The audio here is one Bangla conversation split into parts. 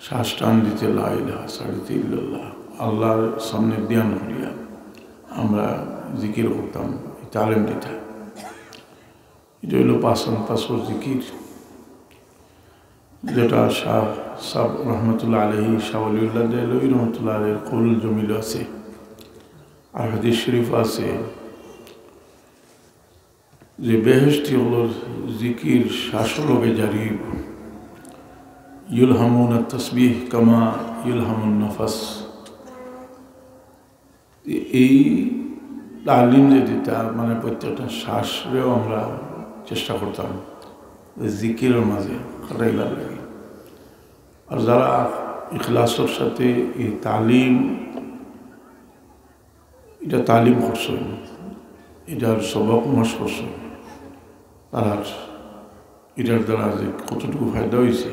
শ্বাস টান দিতে লা ইলাহা ছাড়িতে ইল্লাল্লাহ, আল্লাহর সামনে ধ্যান করিয়া আমরা জিকির করতাম। তালিম দিতাম। এটা হইল পাঁচর জিকির, যেটা শাহ সাহ রহমতুল্লাহ আলহী শাহ আলিউল্লাহ দেহলভী রহমতুল্লাহ আলহের কৌল জমিল আছে, আর হাদিস শরীফ আছে যে বেহেশতি হল জিকির শ্বাসলগে জারি, ইউলহামুন তসবিহ কামা ইউলহামুন নফাস। এই তালিম যে দিতা মানে প্রত্যেকটা শ্বাসরেও আমরা চেষ্টা করতাম জিকিরের মাঝে খাটাইবার লাগে। আর যারা ইখলাসের সাথে এই তালিম করছেন, এটার সবক মাস করছেন, তারা এটার দ্বারা যে কতটুকু ফায়দা হয়েছে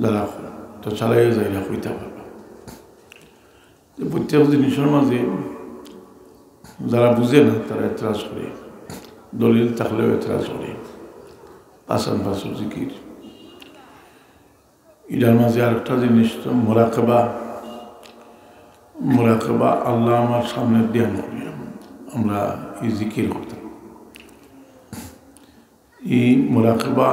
যারা তো চালাইয়া যায় না হইতে পারবে। প্রত্যেক জিনিসের মাঝে যারা বুঝে না তারা এতরাজ করে, দলিল থাকলেও এতরাজ করে। পাঁচর জিকির এটার মাঝে আরেকটা জিনিস তো মোরাকাবা। আল্লাহ আমার সামনে ধ্যান করি আমরা এই জিকির করতাম। এই মোরাকাবা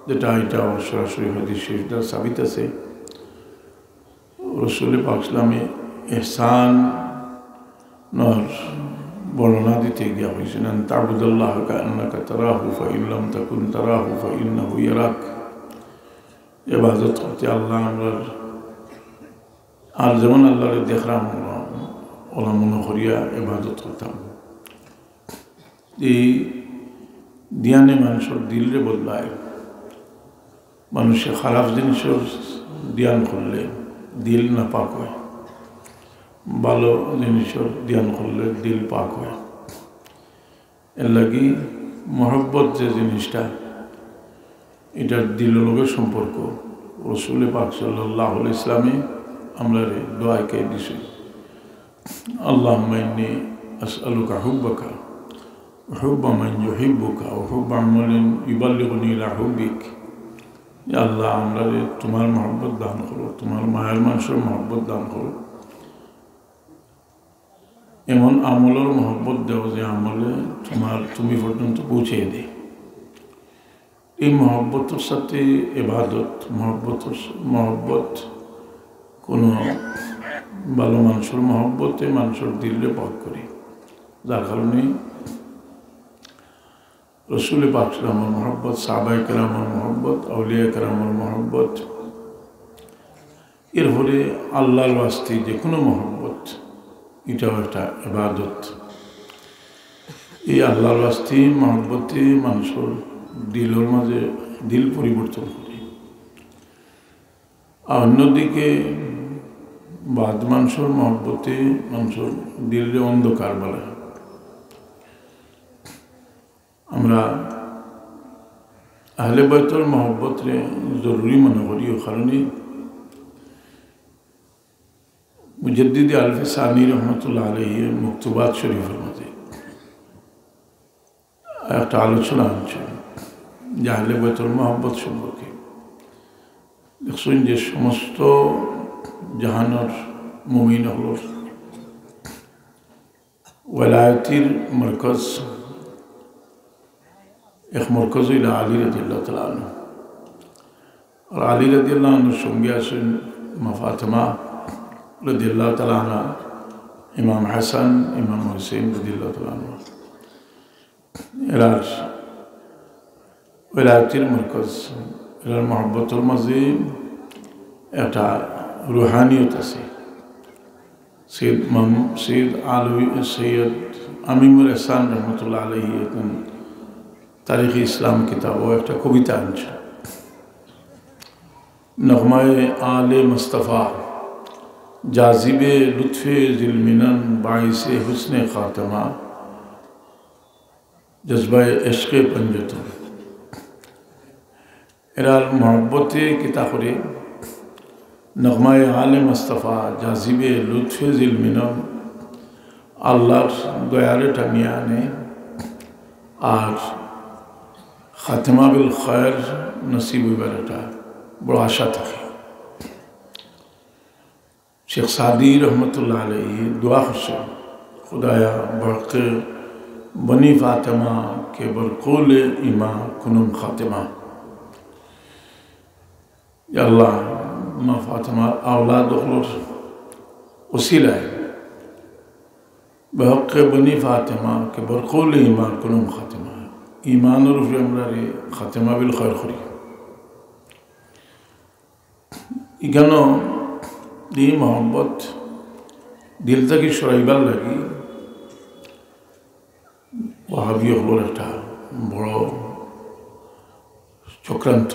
যেটা এটা সরাসরি হাদিস শরীফে সাবিত আছে। রাসূল পাক ইসলামে ইহসান নর বর্ণনা দিতে গিয়া হয়েছেন, তা'বুদাল্লাহ কা'আন্নাকা তারাহু ফাইন লাম তাকুন তারাহু ফাইন্নাহু ইয়ারাক। ইবাদত করতে আল্লাহ আমরা আর যেমন আল্লাহরে দেখলাম ওলা মনে করিয়া ইবাদত করতাম। এই ধ্যানে মানুষের দিলরে বদলায়। মানুষে খারাপ জিনিসের ধ্যান করলে দিল না পাক হয়, ভালো জিনিসের ধ্যান করলে দিল পাক হয়। এর লাগি মহব্বত যে জিনিসটা, এটার দিলের লগে সম্পর্ক। রাসূল পাক সাল্লাল্লাহু আলাইহি ইসলামে আমরা দোয়াকে দিছি, আল্লাহুম্মা ইন্নী আসআলুকা হুব্বাকা ওয়া হুব্বা মান ইউহিব্বুকা ওয়া হুব্বা আমালিন ইউবাল্লিগুনি ইলা হুব্বিক। আল্লাহ আমরা তোমার মহব্বত দান করো, তোমার মায়ের মানুষের মহব্বত দান করো, এমন আমলের মহব্বত দেও যে আমলে তুমি পর্যন্ত পৌঁছে দেয়। এই মহব্বতের সাথে ইবাদত, মহব্বত কোনো ভালো মানুষের মহব্বতে মানুষের দিলে পাক করে। যার কারণে রাসূল পাক সাল্লাল্লাহু আলাইহি মহব্বত, সাহাবায়ে কেরামের মহব্বত, আউলিয়া কেরামের মহব্বত, এরপরে আল্লাহর ওয়াস্তে যে কোনো মহব্বত, এটাও একটা ইবাদত। এই আল্লাহর ওয়াস্তে মহব্বতে মানুষের দিলের মাঝে দিল পরিবর্তন করে। আর অন্যদিকে বাদ মানুষের মহব্বতে মানুষের দিলে অন্ধকার বলে। আমরা আহলে বাইতের মহব্বতরে জরুরি মনে করি। ও কারণে মুজাদ্দিদ আলফে সানি রহমতুল্লাহ আলাইহির মুক্তবাত শরীফের মধ্যে একটা আলোচনা হচ্ছে যে আহলে বাইতের মহব্বত সম্পর্কে। দেখছেন যে সমস্ত জাহানের মুমিন হল ওয়ালায়াতির মরকজ, এক মরকজ হইল আলী রাদিয়াল্লাহু তাআলা আনহু। আর আলী রাদিয়াল্লাহু আনহুর সঙ্গে আছেন মা ফাতেমা রাদিয়াল্লাহু তাআলা আনহা, ইমাম হাসান, ইমাম হুসাইন রাদিয়াল্লাহু তাআলা আনহু। এরার ওয়ালায়াতির মরকজ, এরার মহব্বতের মাঝে একটা রুহানিয়ত আছে। সৈয়দ আমিমুল ইহসান রহমতুল্লাহ আলাইহি তারিখ ইসলাম কিতাব ও একটা কবিতা আনছে, নগমায়ে আলে মুস্তাফা জাজিবে লুৎফে জিলমিনান বাইসে হুসনে খাতমা জজবায়ে ইশকে পঞ্জতন। এরার মহব্বতে কিতা করে নগমায়ে আলে মুস্তাফা জাজিবে লুৎফে জিলমিনান, আল্লাহর দয়ারে টানিয়ে আনে আর খাতেমা বিল খায়ের নসিব হইবার একটা বড় আশা থাকে। शेख सादी रहमतुल्लाह अलैहि दुआ करছেন खुदाया बरक़े बनी फातिमा के बरक़ूल इमा कुनुम खातिमा या अल्लाह मा फातिमा औलाद उसीला बहक़ बनी फातिमा के बरक़ूल इमा कुनुम खातिमा ईमान रूफ़े हमरारे खातिमा बिल खैर खरी इगानो दी मोहब्बत दिल तक सराइबार लगी ওয়াহাবি হলোর একটা বড় চক্রান্ত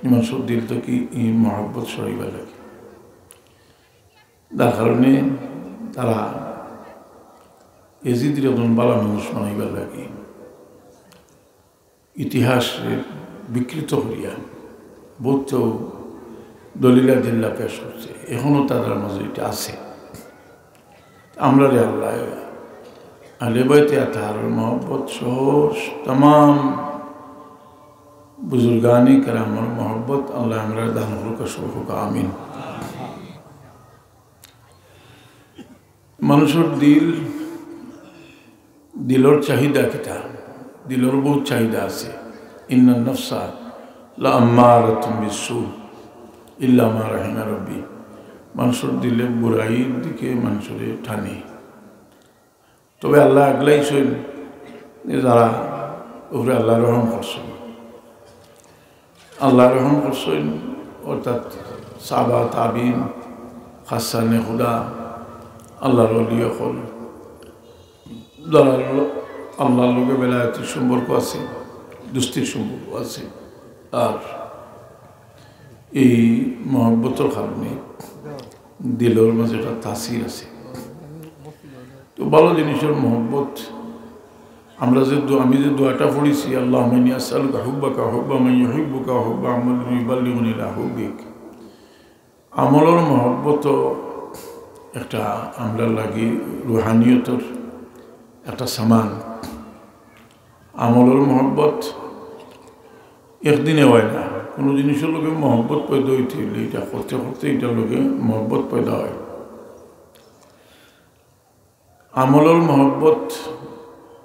মানুষের দিল থেকে এই মহব্বত সরাইবার লাগে যার কারণে তারা এজিদের একজন বালা মানুষ বানাইবার লাগে ইতিহাস বিকৃত করিয়া বহুত দলিলা দিল্লা পেশ করছে এখনও তাদের মাঝে এটা আছে আমরা রে আল্লাহ अहले बैत अतार मोहब्बत सोच तमाम बुजुर्गानी कराम और मोहब्बत अल्लाह हमरा दान का शोक का आमीन মানুষের দিলর চাহিদা কিতা দিলর বহুত চাহিদা আছে ইন্নান নাফসা লা আম্মারাতুম বিসু ইল্লা মা রাহিমা রাব্বি মানুষের দিলে বুরাইর দিকে মানুষের টানে তবে আল্লাহ আগলাইছেন যারা উপরে আল্লাহ রহম করছেন আল্লাহ রহম করছেন অর্থাৎ সাহাবা তাবিন হাসানে খুদা আল্লাহর ওলি হল যারা আল্লাহর লোকে বেলায়েতের সম্পর্ক আছে দুস্তির সম্পর্ক আছে আর এই মহব্বতের কারণে দিলের মাঝে একটা তাসির আছে তো ভালো জিনিসের মহব্বত আমরা যে আমি যে দোয়াটা পড়েছি আল্লাহুম্মা ইন্নী আসআলুকা হুব্বাকা হুব্বা মান ইউহিব্বুকা হুব্বা আমালিন ইউবাল্লিগুনি ইলা হুব্বিক আমলের মহব্বত একটা আমরা লাগি রুহানিয়তের একটা সামান আমলের মহব্বত একদিনে হয় না কোনো জিনিসের লোকে মহব্বত পয়দা হইতে হইলে এটা করতে করতে এটার লোকে মহব্বত পয়দা হয় আমলের মহব্বত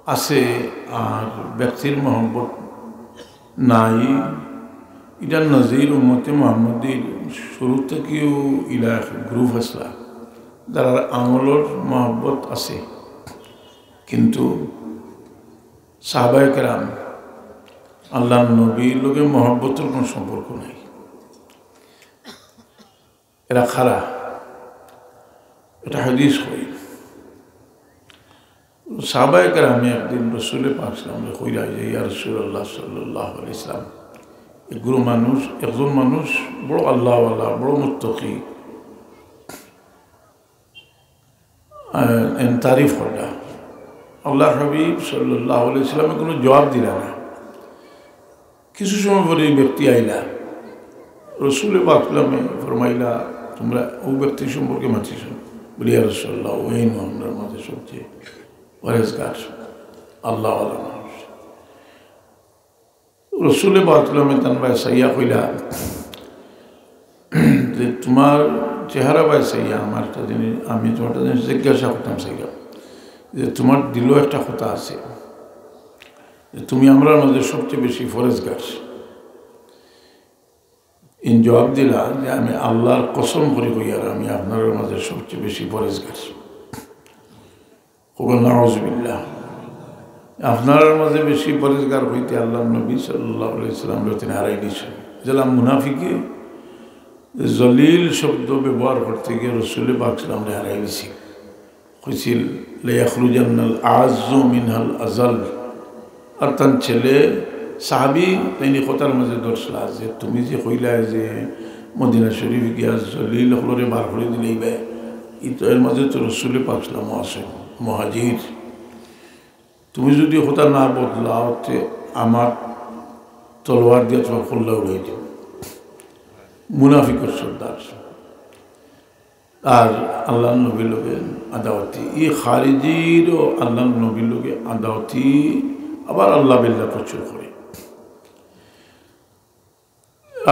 আছে আর ব্যক্তির মহব্বত নাই এটা নজির উম্মতে মুহাম্মদীর শুরু থেকেও ইলা গ্রুপ আসলা যারা আমলের মহব্বত আছে কিন্তু সাহাবায়ে কেরাম আল্লাহ নবীর লোকে মহব্বতের কোনো সম্পর্ক নাই এরা খারা এটা হাদিস হয় সাহাবায়ে কেরাম একদিন রসুল পাক সাল্লাল্লাহু আলাইহি ওয়া সাল্লাম ইয়া রাসূলুল্লাহ সাল্লাল্লাহু আলাইহি ওয়াসাল্লাম এগুলো মানুষ একজন মানুষ বড় আল্লাহওয়ালা বড় মুত্তাকি এন তারিফ হলা আল্লাহ হাবিব সাল্লাল্লাহু আলাইহি ওয়াসাল্লাম কোনো জবাব দিলা না কিছু সময় পরে ব্যক্তি আইলা রসুল পাক ফরমাইলা তোমরা ওই ব্যক্তি সম্পর্কে মানছিস বলি ইয়া রাসূলুল্লাহ ওই আমাদের মাঝে সবচেয়ে পরেজগার আল্লাহ মানুষ রসুল বাতলামে তানবাই সাইয়া কইলা যে তোমার চেহারা বাই সাইয়া আমার একটা জিনিস আমি তোমার একটা জিনিস জিজ্ঞাসা করতাম সাইয়া যে তোমার দিলও একটা কথা আছে যে তুমি আমরা মাঝে সবচেয়ে বেশি ফরেজগার ইন জবাব দিলা যে আমি আল্লাহর কসম করি কইয়ার আমি আপনার মাঝে সবচেয়ে বেশি ফরেজগার নাউযুবিল্লাহ আপনার মাঝে বেশি পরিষ্কার হইতে আল্লাহ নবী সাল্লাল্লাহু আলাইহি ওয়াসাল্লাম তিনি হারাই দিয়েছেন যেলাম মুনাফিকে জলিল শব্দ ব্যবহার করতে গিয়ে রসুল পাক সাল্লাল্লাহু আলাইহি হারাই দিয়েছি কইছিল লায়াখরুজান্নাল আযযু মিনহাল আযাল আর তার ছেলে সাহাবী তিনি কথার মাঝে দর্শলা যে তুমি যে কইলা যে মদিনা শরীফ গিয়া জলিল হলরে বার করে দিলেই বে ইতো এর মাঝে তো রসুল পাক সাল্লাল্লাহু আলাইহি ওয়াসাল্লাম মুহাজির তুমি যদি কথা না বদলাও তে আমার তলোয়ার দিয়ে তোমার কল্লা উড়াই দিও মুনাফিকের সর্দার আর আল্লাহ নবীর লোকে আদাওয়াতি ই খারিজির ও আল্লাহ নবীর লোকে আদাওয়াতি আবার আল্লাহ বিল্লাহ প্রচুর করে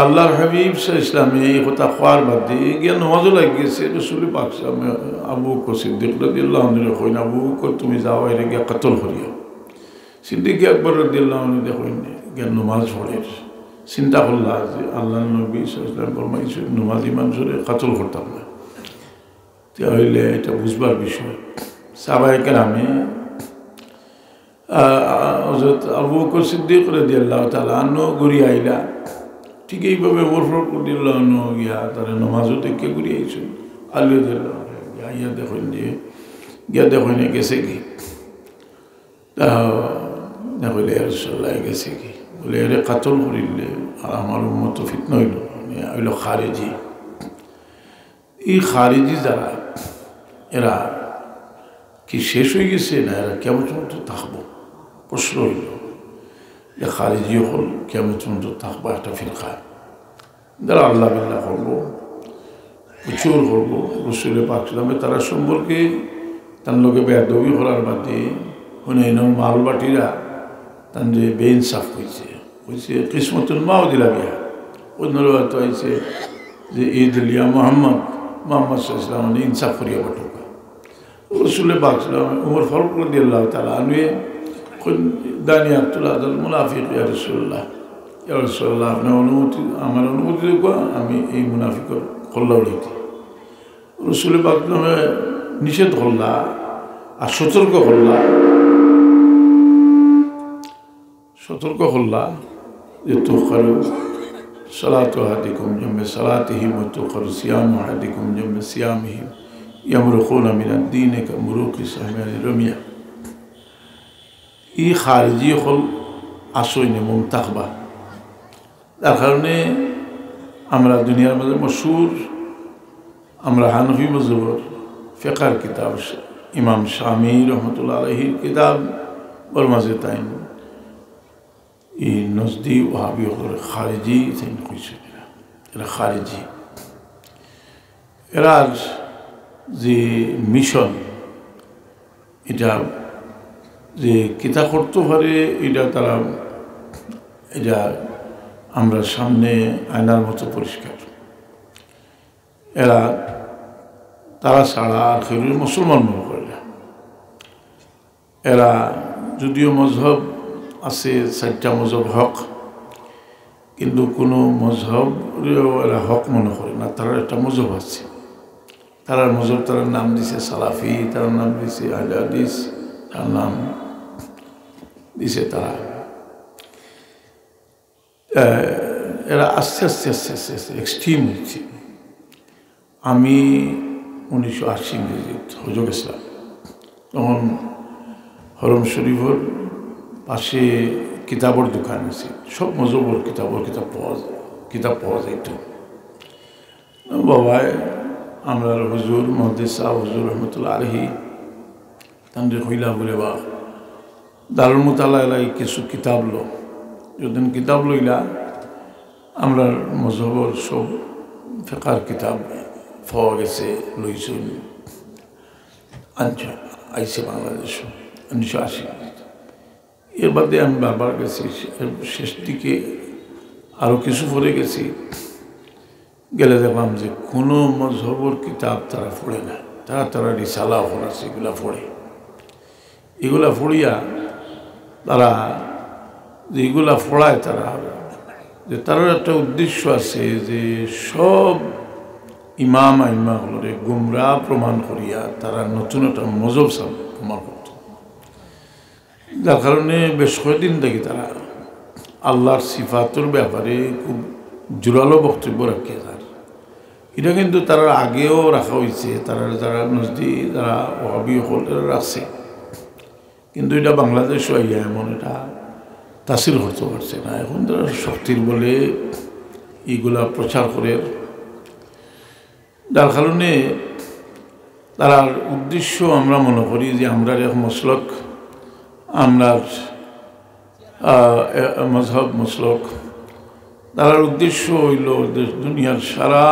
আল্লাহর হাবিব ইসলামে এই কথা খোয়ার বাদ দিয়ে গিয়ে নমাজও লাগিয়েছে রসুল পাক আবু বকর সিদ্দিক রাদিয়াল্লাহু আনহু কইন আবু বকর তুমি যাও এর গিয়ে কতল করিও সিদ্দিক আকবর রাদিয়াল্লাহু আনহু দেখুন গিয়ে নমাজ পড়ে চিন্তা করলা যে আল্লাহ নবী ইসলাম ফরমাইছে নমাজি মানুষের কতল করতাম না তাহলে এটা বুঝবার বিষয় সাহাবায়ে কেরামে হযরত আবু বকর সিদ্দিক রাদিয়াল্লাহু তাআলা আনহু ঘুরে আইলা ঠিক এইভাবে ওরফর রাদিয়াল্লাহু আনহু গিয়া তারা নামাজও দেখে ঘুরে আইছে আলী রাদিয়াল্লাহু গিয়া দেখুন যে গিয়া দেখুন গেছে কি দেখলে রাসূলুল্লাহ গেছে কি বলে এর কাতল করিলে আর আমার উম্মত ফিতনা হইল খারিজি এই খারিজি যারা এরা কি শেষ হয়ে গেছে না এরা কেমন মতো থাকবো প্রশ্ন হইল যে খারিজি হল কেমন মতো থাকবো একটা ফিরকা যারা আল্লাহ বিল্লাহ করবো প্রচুর করবো রসুলের পাক সাল্লামে তারা সম্পর্কে তার লোকে বেয়াদবি করার বাদে হুনাইন মালবাটিরা তার যে বেইনসাফ হয়েছে কিসমতুল মাও দিলা বিয়া অন্যরা তো হয়েছে যে ঈদ লিয়া মোহাম্মদ সাল্লাল্লাহু আলাইহি ইনসাফ করিয়া বটুকা রসুলের পাক সাল্লাম উমর ফারুক রাদিয়াল্লাহু তাআলা আনহু দানিয়াতুল আদাল মুনাফিক ইয়া রাসূলুল্লাহ আপনার অনুমতি আমার অনুমতি দেখো আমি এই মুনাফিকর কল্লা উড়াইতে রসুলের পাক নামে নিষেধ করলা আর সতর্ক করলা যে তুখারু সালাতু আহাদিকুম জামে সালাতিহিম ওয়া তুখারু সিয়ামু আহাদিকুম জামে সিয়ামিহিম ইয়ামরুকুনা মিনাদ দীনি কামরুকি সাহমিয়ানি রমিয়া এই খারিজি হল আসইনে মুমতাকবা তার কারণে আমরা দুনিয়ার মধ্যে মশহুর আমরা হানফি মযহবের ফিকহের কিতাব ইমাম শামি রহমতুল্লাহ আলাইহির কিতাব ওর মাঝে তাই এই নজদি ওয়াহাবি হল খারিজি তাই কইছে এরা খারিজি এরা যে মিশন এটা যে কিতা করতে পারে এটা তারা এটা আমরা সামনে আয়নার মতো পরিষ্কার এরা তারা ছাড়া আর কেউ মুসলমান মনে করে না এরা যদিও মজহব আছে 4টা মজহব হক কিন্তু কোনো মজহবেও এরা হক মনে করে না তারা একটা মজহব আছে তারা মজহব তার নাম দিছে সালাফি তার নাম দিছে আহলে হাদিস তার নাম দিছে তারা এরা আস্তে আস্তে এক্সট্রিম হচ্ছে আমি 1980 হজর গেছিলাম তখন হরম শরীফের পাশে কিতাবের দোকান আছে সব মজহবের কিতাব পাওয়া যাইত বাবায় আমরা হুজুর মুহাদ্দিস সাহেব হুজুর রহমতুল্লাহ আলাইহি তাদের কইলা বলে বা দারুল মুতালা কিছু কিতাব লো যদিন কিতাব লইলা আমরা মজহবর সব ফিকহের কিতাব পাওয়া গেছে লইছুন আইসে বাংলাদেশ 1980 এর বাদে আমি বারবার গেছি শেষ দিকে আরও কিছু পড়ে গেছি গেলে দেখলাম যে কোনো মজহবর কিতাব তারা পড়ে না তারা রিসালা আছে এগুলা পড়িয়া তারা যে এগুলা পড়ায় তারা যে তার একটা উদ্দেশ্য আছে যে সব ইমামগুলোরে গুমরা প্রমাণ করিয়া তারা নতুন একটা মজহব প্রমাণ করত যার কারণে বেশ কয়েকদিন থেকে তারা আল্লাহর সিফাতের ব্যাপারে খুব জোরালো বক্তব্য রাখিয়ে তার এটা কিন্তু তারা আগেও রাখা হয়েছে তারা যারা নজদি যারা ওয়াহাবি হল রাখছে কিন্তু এটা বাংলাদেশও আইয়া এমন এটা তাসির করতে পারছে না এখন তারা শক্তির বলে এইগুলা প্রচার করে যার কারণে তার উদ্দেশ্য আমরা মনে করি যে আমরা এক মসলক আমরা মজহব মসলক তার উদ্দেশ্য হইল দুনিয়ার সারা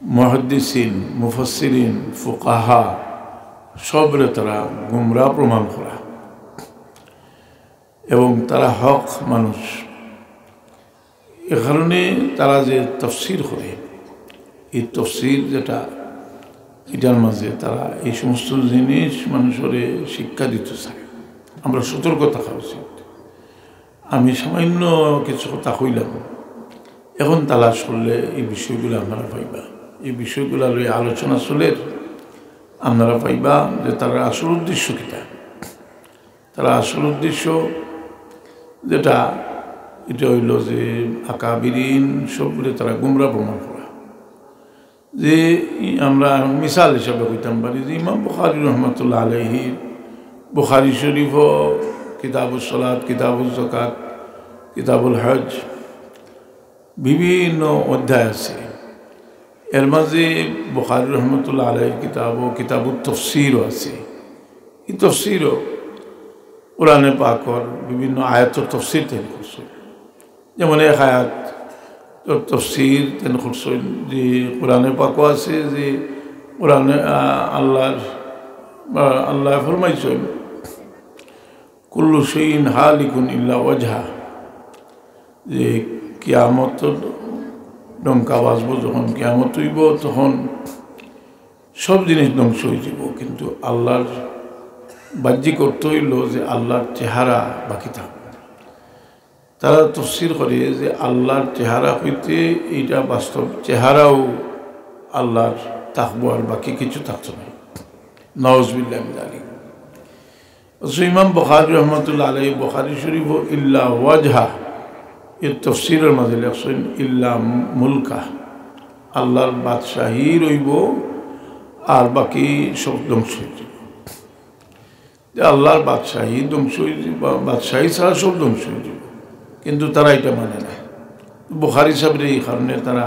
মুহাদ্দিসিন মুফাসসিরিন ফুকাহা সবরে তারা গুমরা প্রমাণ করা এবং তারা হক মানুষ এ কারণে তারা যে তফসির করে, এই তফসির যেটা এটার মাঝে তারা এই সমস্ত জিনিস মানুষের শিক্ষা দিতে চায়। আমরা সতর্ক থাকা উচিত। আমি সামান্য কিছু কথা কইলাম, এখন তালাশ করলে এই বিষয়গুলো আপনারা পাইবা। এই বিষয়গুলো লইয়া আলোচনা চলে আপনারা পাইবা যে তার আসল উদ্দেশ্য কিটা। তারা আসল উদ্দেশ্য যেটা এটা হইল যে আকাবিরিন সবগুলো তারা গুমরা প্রমাণ করা। যে আমরা মিসাল হিসাবে কইতাম পারি যে ইমাম বুখারী রহমতুল্লাহ আলাইহির বুখারী শরীফ, কিতাবুস সালাত, কিতাবুল যাকাত, কিতাবুল হজ বিভিন্ন অধ্যায় আছে। এর মাঝে বুখারী রহমতুল্লাহ আলাইহির কিতাব ও কিতাবুত তাফসীরও আছে। এই তাফসীরও কোরআনে পাকর বিভিন্ন আয়াতের তাফসীর তেন করছে। যেমন এক আয়াত তফসির তেন করছেন যে কোরআনে পাকও আছে যে কোরআনে আল্লাহ ফরমাইছেন কুল্লু শাইইন হালিকুন ইল্লা ওয়াজহা, যে কিয়ামত ডঙ্কা বাজবো, যখন কিয়ামত হইব তখন সব জিনিস ধ্বংস হয়ে যাব, কিন্তু আল্লাহর বাহ্যিক অর্থ হইল যে আল্লাহর চেহারা বাকি থাকবে। তারা তফসির করে যে আল্লাহর চেহারা হইতে এইটা বাস্তব চেহারাও আল্লাহর থাকবো, আর বাকি কিছু থাকতো না। নাউজুবিল্লাহ মিন যালিক। ইমাম বুখারী রহমতুল্লাহ আলাইহি বুখারী শরীফ ইল্লা ওয়াজহা এর তফসিরের মাঝে লেখছেন ইল্লা মুলকা, আল্লাহর বাদশাহী রইব আর বাকি সব ধ্বংস হয়ে যাব। আল্লাহর বাদশাহী ধ্বংস হয়ে যাব, বাদশাহী ছাড়া সব ধ্বংস হয়ে যাব, কিন্তু তারা এটা মানে না। বুখারী সাহেবের এই কারণে তারা,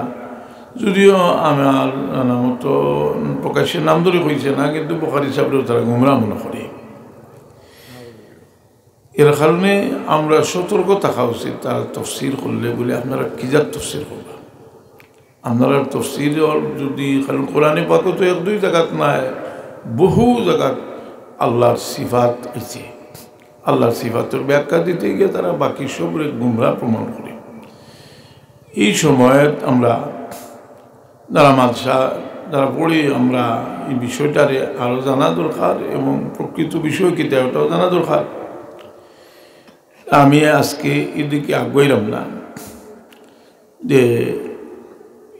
যদিও আমার মতো প্রকাশ্যে নাম ধরে হয়েছে না, কিন্তু বুখারী সাহেবেরও তারা গুমরা মনে করে। এর কারণে আমরা সতর্ক থাকা উচিত। তারা তফসির করলে বলে আপনারা কি যার তফসির করবা, আপনারা তফসির যদি, কারণ কোরআনে পাকও তো এক দুই জায়গাত নাই, বহু জায়গাত আল্লাহর সিফাত আছে। আল্লাহর সিফাতের ব্যাখ্যা দিতে গিয়ে তারা বাকি সবরে গুমরা প্রমাণ করে। এই সময়ে আমরা যারা মাদ্রাসা যারা পড়ি, আমরা এই বিষয়টারে আরও জানা দরকার এবং প্রকৃত বিষয় কী ওটাও জানা দরকার। আমি আজকে এদিকে আগাইলাম না, যে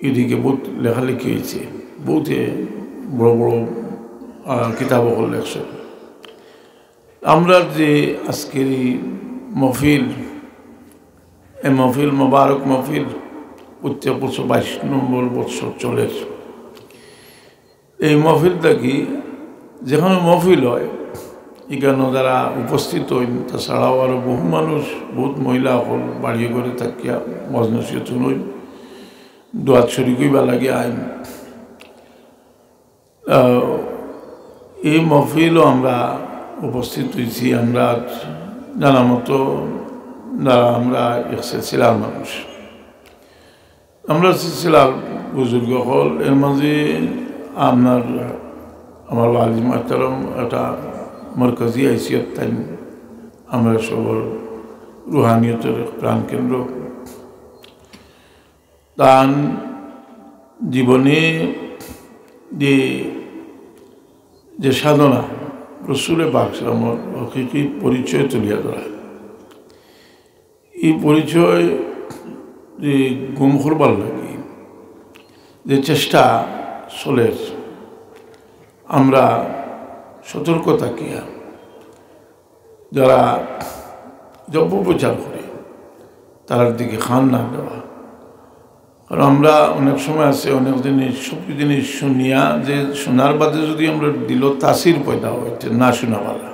এদিকে বহুত লেখালেখি হয়েছে, বহুতে বড় বড় কিতাব লেখছে। আমরা যে আজকের এই মহফিল, এই মহফিল মোবারক মহফিল 22 নম্বর বৎসর চলে। এই মহফিলটা কি, যেখানে মহফিল হয় এখানে যারা উপস্থিত হইন, তাছাড়াও আরও বহু মানুষ, বহুত মহিলা হল বাড়িয়ে করে থাকিয়া মজনসিয়ত হইন, দোয়াত শরীকই বা লাগে আইন। এই মহফিলও আমরা উপস্থিত হয়েছি। আমরা জানা মতো যারা আমরা এক সিলসিলার মানুষ, আমরা সিলসিলার বুজুর্গ হল, এর মাঝে আমার ওয়ালিদ মুহতারাম একটা মরকজি হাইসিয়ত তাই, আমরা সবর রুহানিয়তের প্রাণকেন্দ্র। তার জীবনে যে সাধনা রসুলে পাক সাল্লাল্লাহু আলাইহি ওয়াসাল্লামের হকিকি পরিচয় তুলিয়া ধরা, এই পরিচয় যে গুম করবার লাগে যে চেষ্টা চলে, আমরা সতর্ক থাকিয়া যারা অপপ্রচার করে তার দিকে খান না দেওয়া। কারণ আমরা অনেক সময় আছে, অনেক জিনিস সব জিনিস শুনিয়া, যে শোনার বাদে যদি আমরা দিল তাসির পয়দা হয়, না শোনাবালা,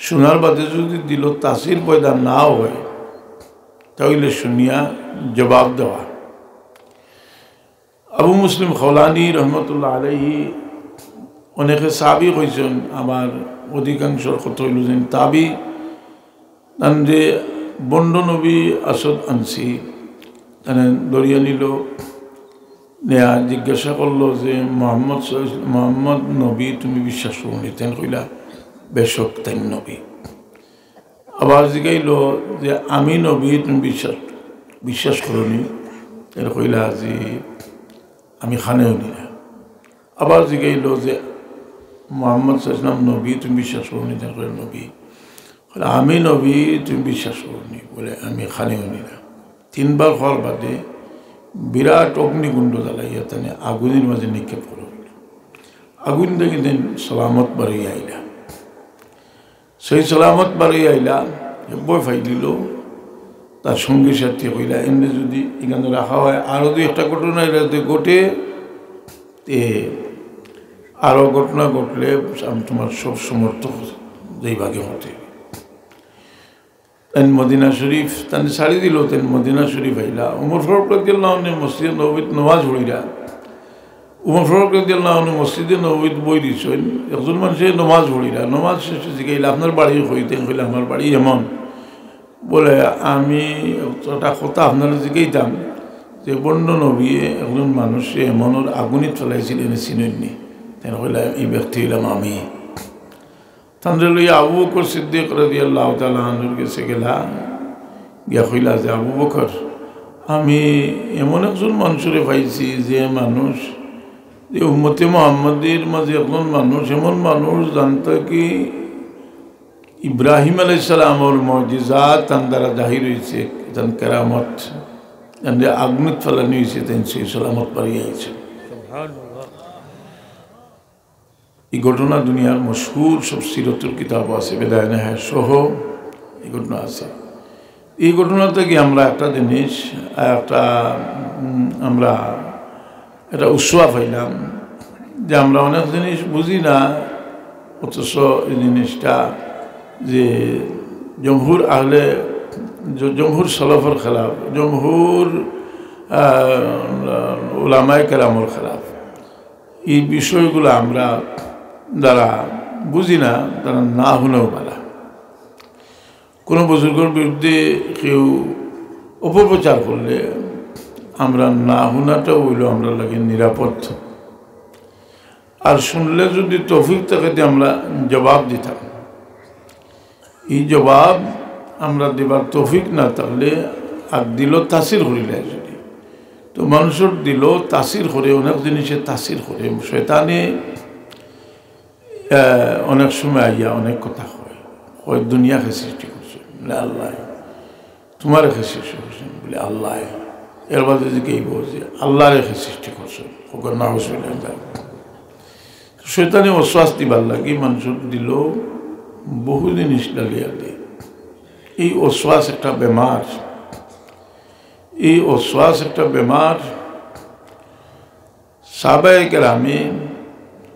শোনার বাদে যদি দিল তাসির পয়দা না হয়, তাহলে শুনিয়া জবাব দেওয়া। আবু মুসলিম খওলানি রহমতুল্লাহ আলাইহি অনেকে সাবি হয়েছেন, আমার অধিকাংশ কথা হইল যে তাবি, যে বন্ড নবী আসদ আনসি তাহলে দরিয়া নিল, নেয়া জিজ্ঞাসা করলো যে মোহাম্মদ নবী তুমি বিশ্বাস করনি? তেন কইলা বেশক তেন নবী। আবার জিগাইল যে আমি নবী তুমি বিশ্বাস? বিশ্বাস করনি এর কইলা যে আমি খানেও নি না আবার জিগাইল যে মোহাম্মদ সাল্লাম নবী তুমি বিশ্বাস করনি তার কইল নবী বলে আমি নবী তুমি বিশ্বাস করনি বলে আমি খানেও নি না তিনবার হওয়ার বাদে বিরাট অগ্নিকুণ্ড জ্বালাইয়া তানে আগুনের মাঝে নিক্ষেপ করে আগুন দেখে দিন সালামত বাড়িয়ে আইলা সেই সালামত বাড়িয়ে আইলা বই ফাই দিল তার সঙ্গী সাথী কইলা এমনি যদি এখানে রাখা হয় আরও দুই একটা ঘটনা এলাতে ঘটে আরও ঘটনা ঘটলে আমি তোমার সব সমর্থক যেই ভাগে হতে তেন মদিনা শরীফ তান ছাড়ি দিল তেন মদিনা শরীফ আইলা উমর ফারুক রাদিয়াল্লাহু আনহু মসজিদে নববীত নামাজ পড়িরা উমর ফারুক রাদিয়াল্লাহু আনহু মসজিদে নববীত বই দিছেন একজন মানুষে নামাজ পড়িরা নামাজ শেষে জিগাইলা আপনার বাড়ি হইতে কইলা আমার বাড়ি এমন বলে আমি একটা কথা আপনারা জিগাইতাম যে বন্য নবী একজন মানুষে এমনের আগুনে চলাইছিলেন চিনেননি তেন কইলা এই ব্যক্তি হইলাম আমি তান্দ্রে লইয়া আবু বকর সিদ্দিক রাদিয়াল্লাহু তাআলা আনহুর কাছে গেলা গিয়া কইলা যে আবু বকর আমি এমন একজন মানুষরে পাইছি যে মানুষ যে উম্মতে মুহাম্মাদের মাঝে একজন মানুষ এমন মানুষ জানতো কি ইব্রাহিম আলাইহিস সালামের মুজিজাত তার দ্বারা জাহির হয়েছে তার কেরামত তাদের আগুনে ফেলানো হয়েছে তাই সেই সালামত পারিয়ে আইছে এই ঘটনা দুনিয়ার মশহুর সব সিরতুল কিতাব আছে বেদায়ে নেহায়া সহ এই ঘটনা আছে এই ঘটনা থেকে আমরা একটা জিনিস আমরা এটা উৎসাহ পাইলাম যে আমরা অনেক জিনিস বুঝি না অথচ এই জিনিসটা যে জমহুর সলফের খেলাফ জমহুর উলামায়ে কেরামের খেলাফ এই বিষয়গুলো আমরা যারা বুঝি না তারা না হলেও পারা কোনো বুজুর্গের বিরুদ্ধে কেউ অপপ্রচার করলে আমরা না শোনাটাও হইল আমরা লাগে নিরাপদ আর শুনলে যদি তৌফিক থাকে আমরা জবাব দিতাম এই জবাব আমরা দেবার তৌফিক না থাকলে আর দিল তাসির করিলে যদি তো মানুষের দিল তাসির করে অনেক জিনিসে তাসির করে শয়তানে অনেক সময় আইয়া অনেক কথা হয় দুনিয়াকে সৃষ্টি করছে বলে আল্লাহ তোমার রেখে সৃষ্টি করছেন বলে আল্লাহ এর বাদে যে কে বলছে আল্লাহ রেখে সৃষ্টি করছেন ওকে না শয়তানে অশ্বাস দিবার লাগে মানুষের দিল বহু জিনিস ডালিয়া দেয় এই অশ্বাস একটা বেমার এই অশ্বাস একটা বেমার সাহাবায়ে কেরামে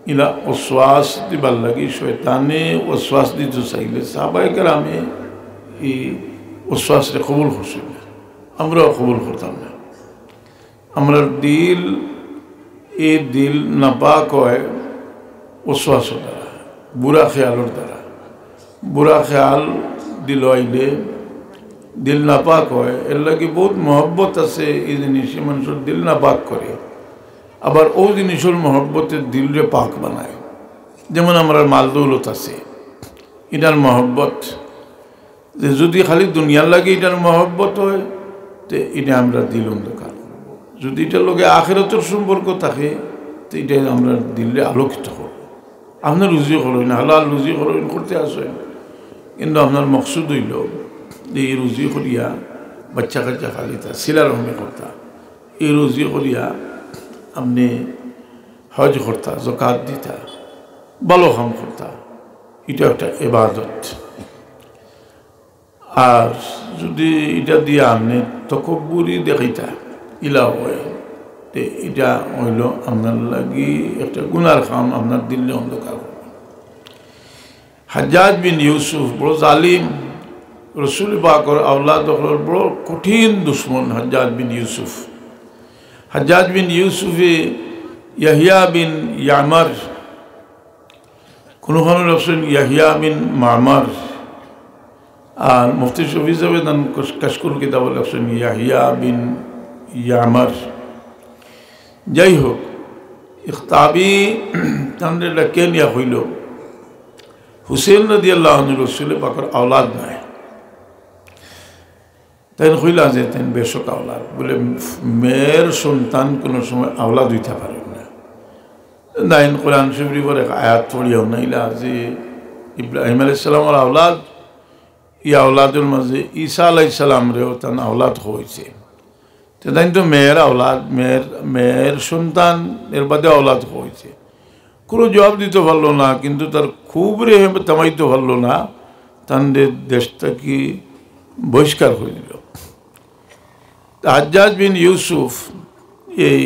ইলা অশ্বাস দিবার লাগে শয়তানে অশ্বাস দিতে চাইলে সাহাবায়ে কেরামে এই অশ্বাসরে কবুল করছিল আমরাও কবুল করতাম না আমরা দিল এই দিল নাপাক হয় অশ্বাসের দ্বারা বুড়া খেয়ালের দ্বারা বুড়া খেয়াল দিল আইলে দিল নাপাক হয় এর লাগে বহুত মহব্বত আছে এই জিনিসে মানুষের দিল নাপাক করে আবার ও জিনিসের মহব্বতের দিলরে পাক বানায় যেমন আমরা মাল দৌলত আছে এটার মহব্বত যে যদি খালি দুনিয়ার লাগে এটার মহব্বত হয় তো এটা আমরা দিল অন্ধকার করব যদি এটার লগে আখিরাতের সম্পর্ক থাকে তো এটা আমরা দিলে আলোকিত করব আপনার রুজি করবেন হালাল রুজি করবেন করতে আসেন কিন্তু আপনার মকসুদ হইল যে এই রুজি করিয়া বাচ্চা কাচ্চা খালিতা সিলার রহমে করতা এই রুজি করিয়া আপনি হজ করতা জকাত দিতা ভালো কাম করতা এটা একটা ইবাদত আর যদি এটা দিয়ে আপনি তকব্বুরি দেখাইতা ইলা হয় তো এটা হইল আপনার লাগি একটা গুনার কাম আপনার দিল্লি অন্ধকার হাজ্জাজ বিন ইউসুফ বড় জালিম রসুল পাকের আওলাদ বড় কঠিন দুশ্মন হাজ্জাজ বিন ইউসুফ হাজ্জাজ বিন ইউসুফে ইয়াহিয়া বিন ইয়ামার কোনোখানে রসুন ইয়াহিয়া বিন মামার আর মুফতি শফি হিসাবে তান কাশকুল কিতাব লেখছেন ইয়াহিয়া বিন ইয়ামার যাই হোক ইখতাবি তাদের ডাকে নিয়া হইল হুসেন রাদিয়াল্লাহু আনহু রসুল পাকের আওলাদ নাই তাই কইলা যে তাই বেশক আওলাদ বলে মেয়ের সন্তান কোনো সময় আওলাদ হইতে পারে না। দাইন কোরআন শরীফের এক আয়াত পড়িয়াও নাইলা যে ইব্রাহিম আলাইহিস সালামের আওলাদ ই আওলাদের মাঝে ঈসা আলাইহিস সালাম রেও তার আওলাদ হয়েছে। তো তাই তো মেয়ের আওলাদ মেয়ের সন্তান এর বাদে আওলাদ হয়েছে। কোনো জবাব দিতে পারলো না, কিন্তু তার খুব রেহে তামাইতে পারলো না, তাদের দেশটা কি বহিষ্কার করে দিল। হাজ্জাজ বিন ইউসুফ এই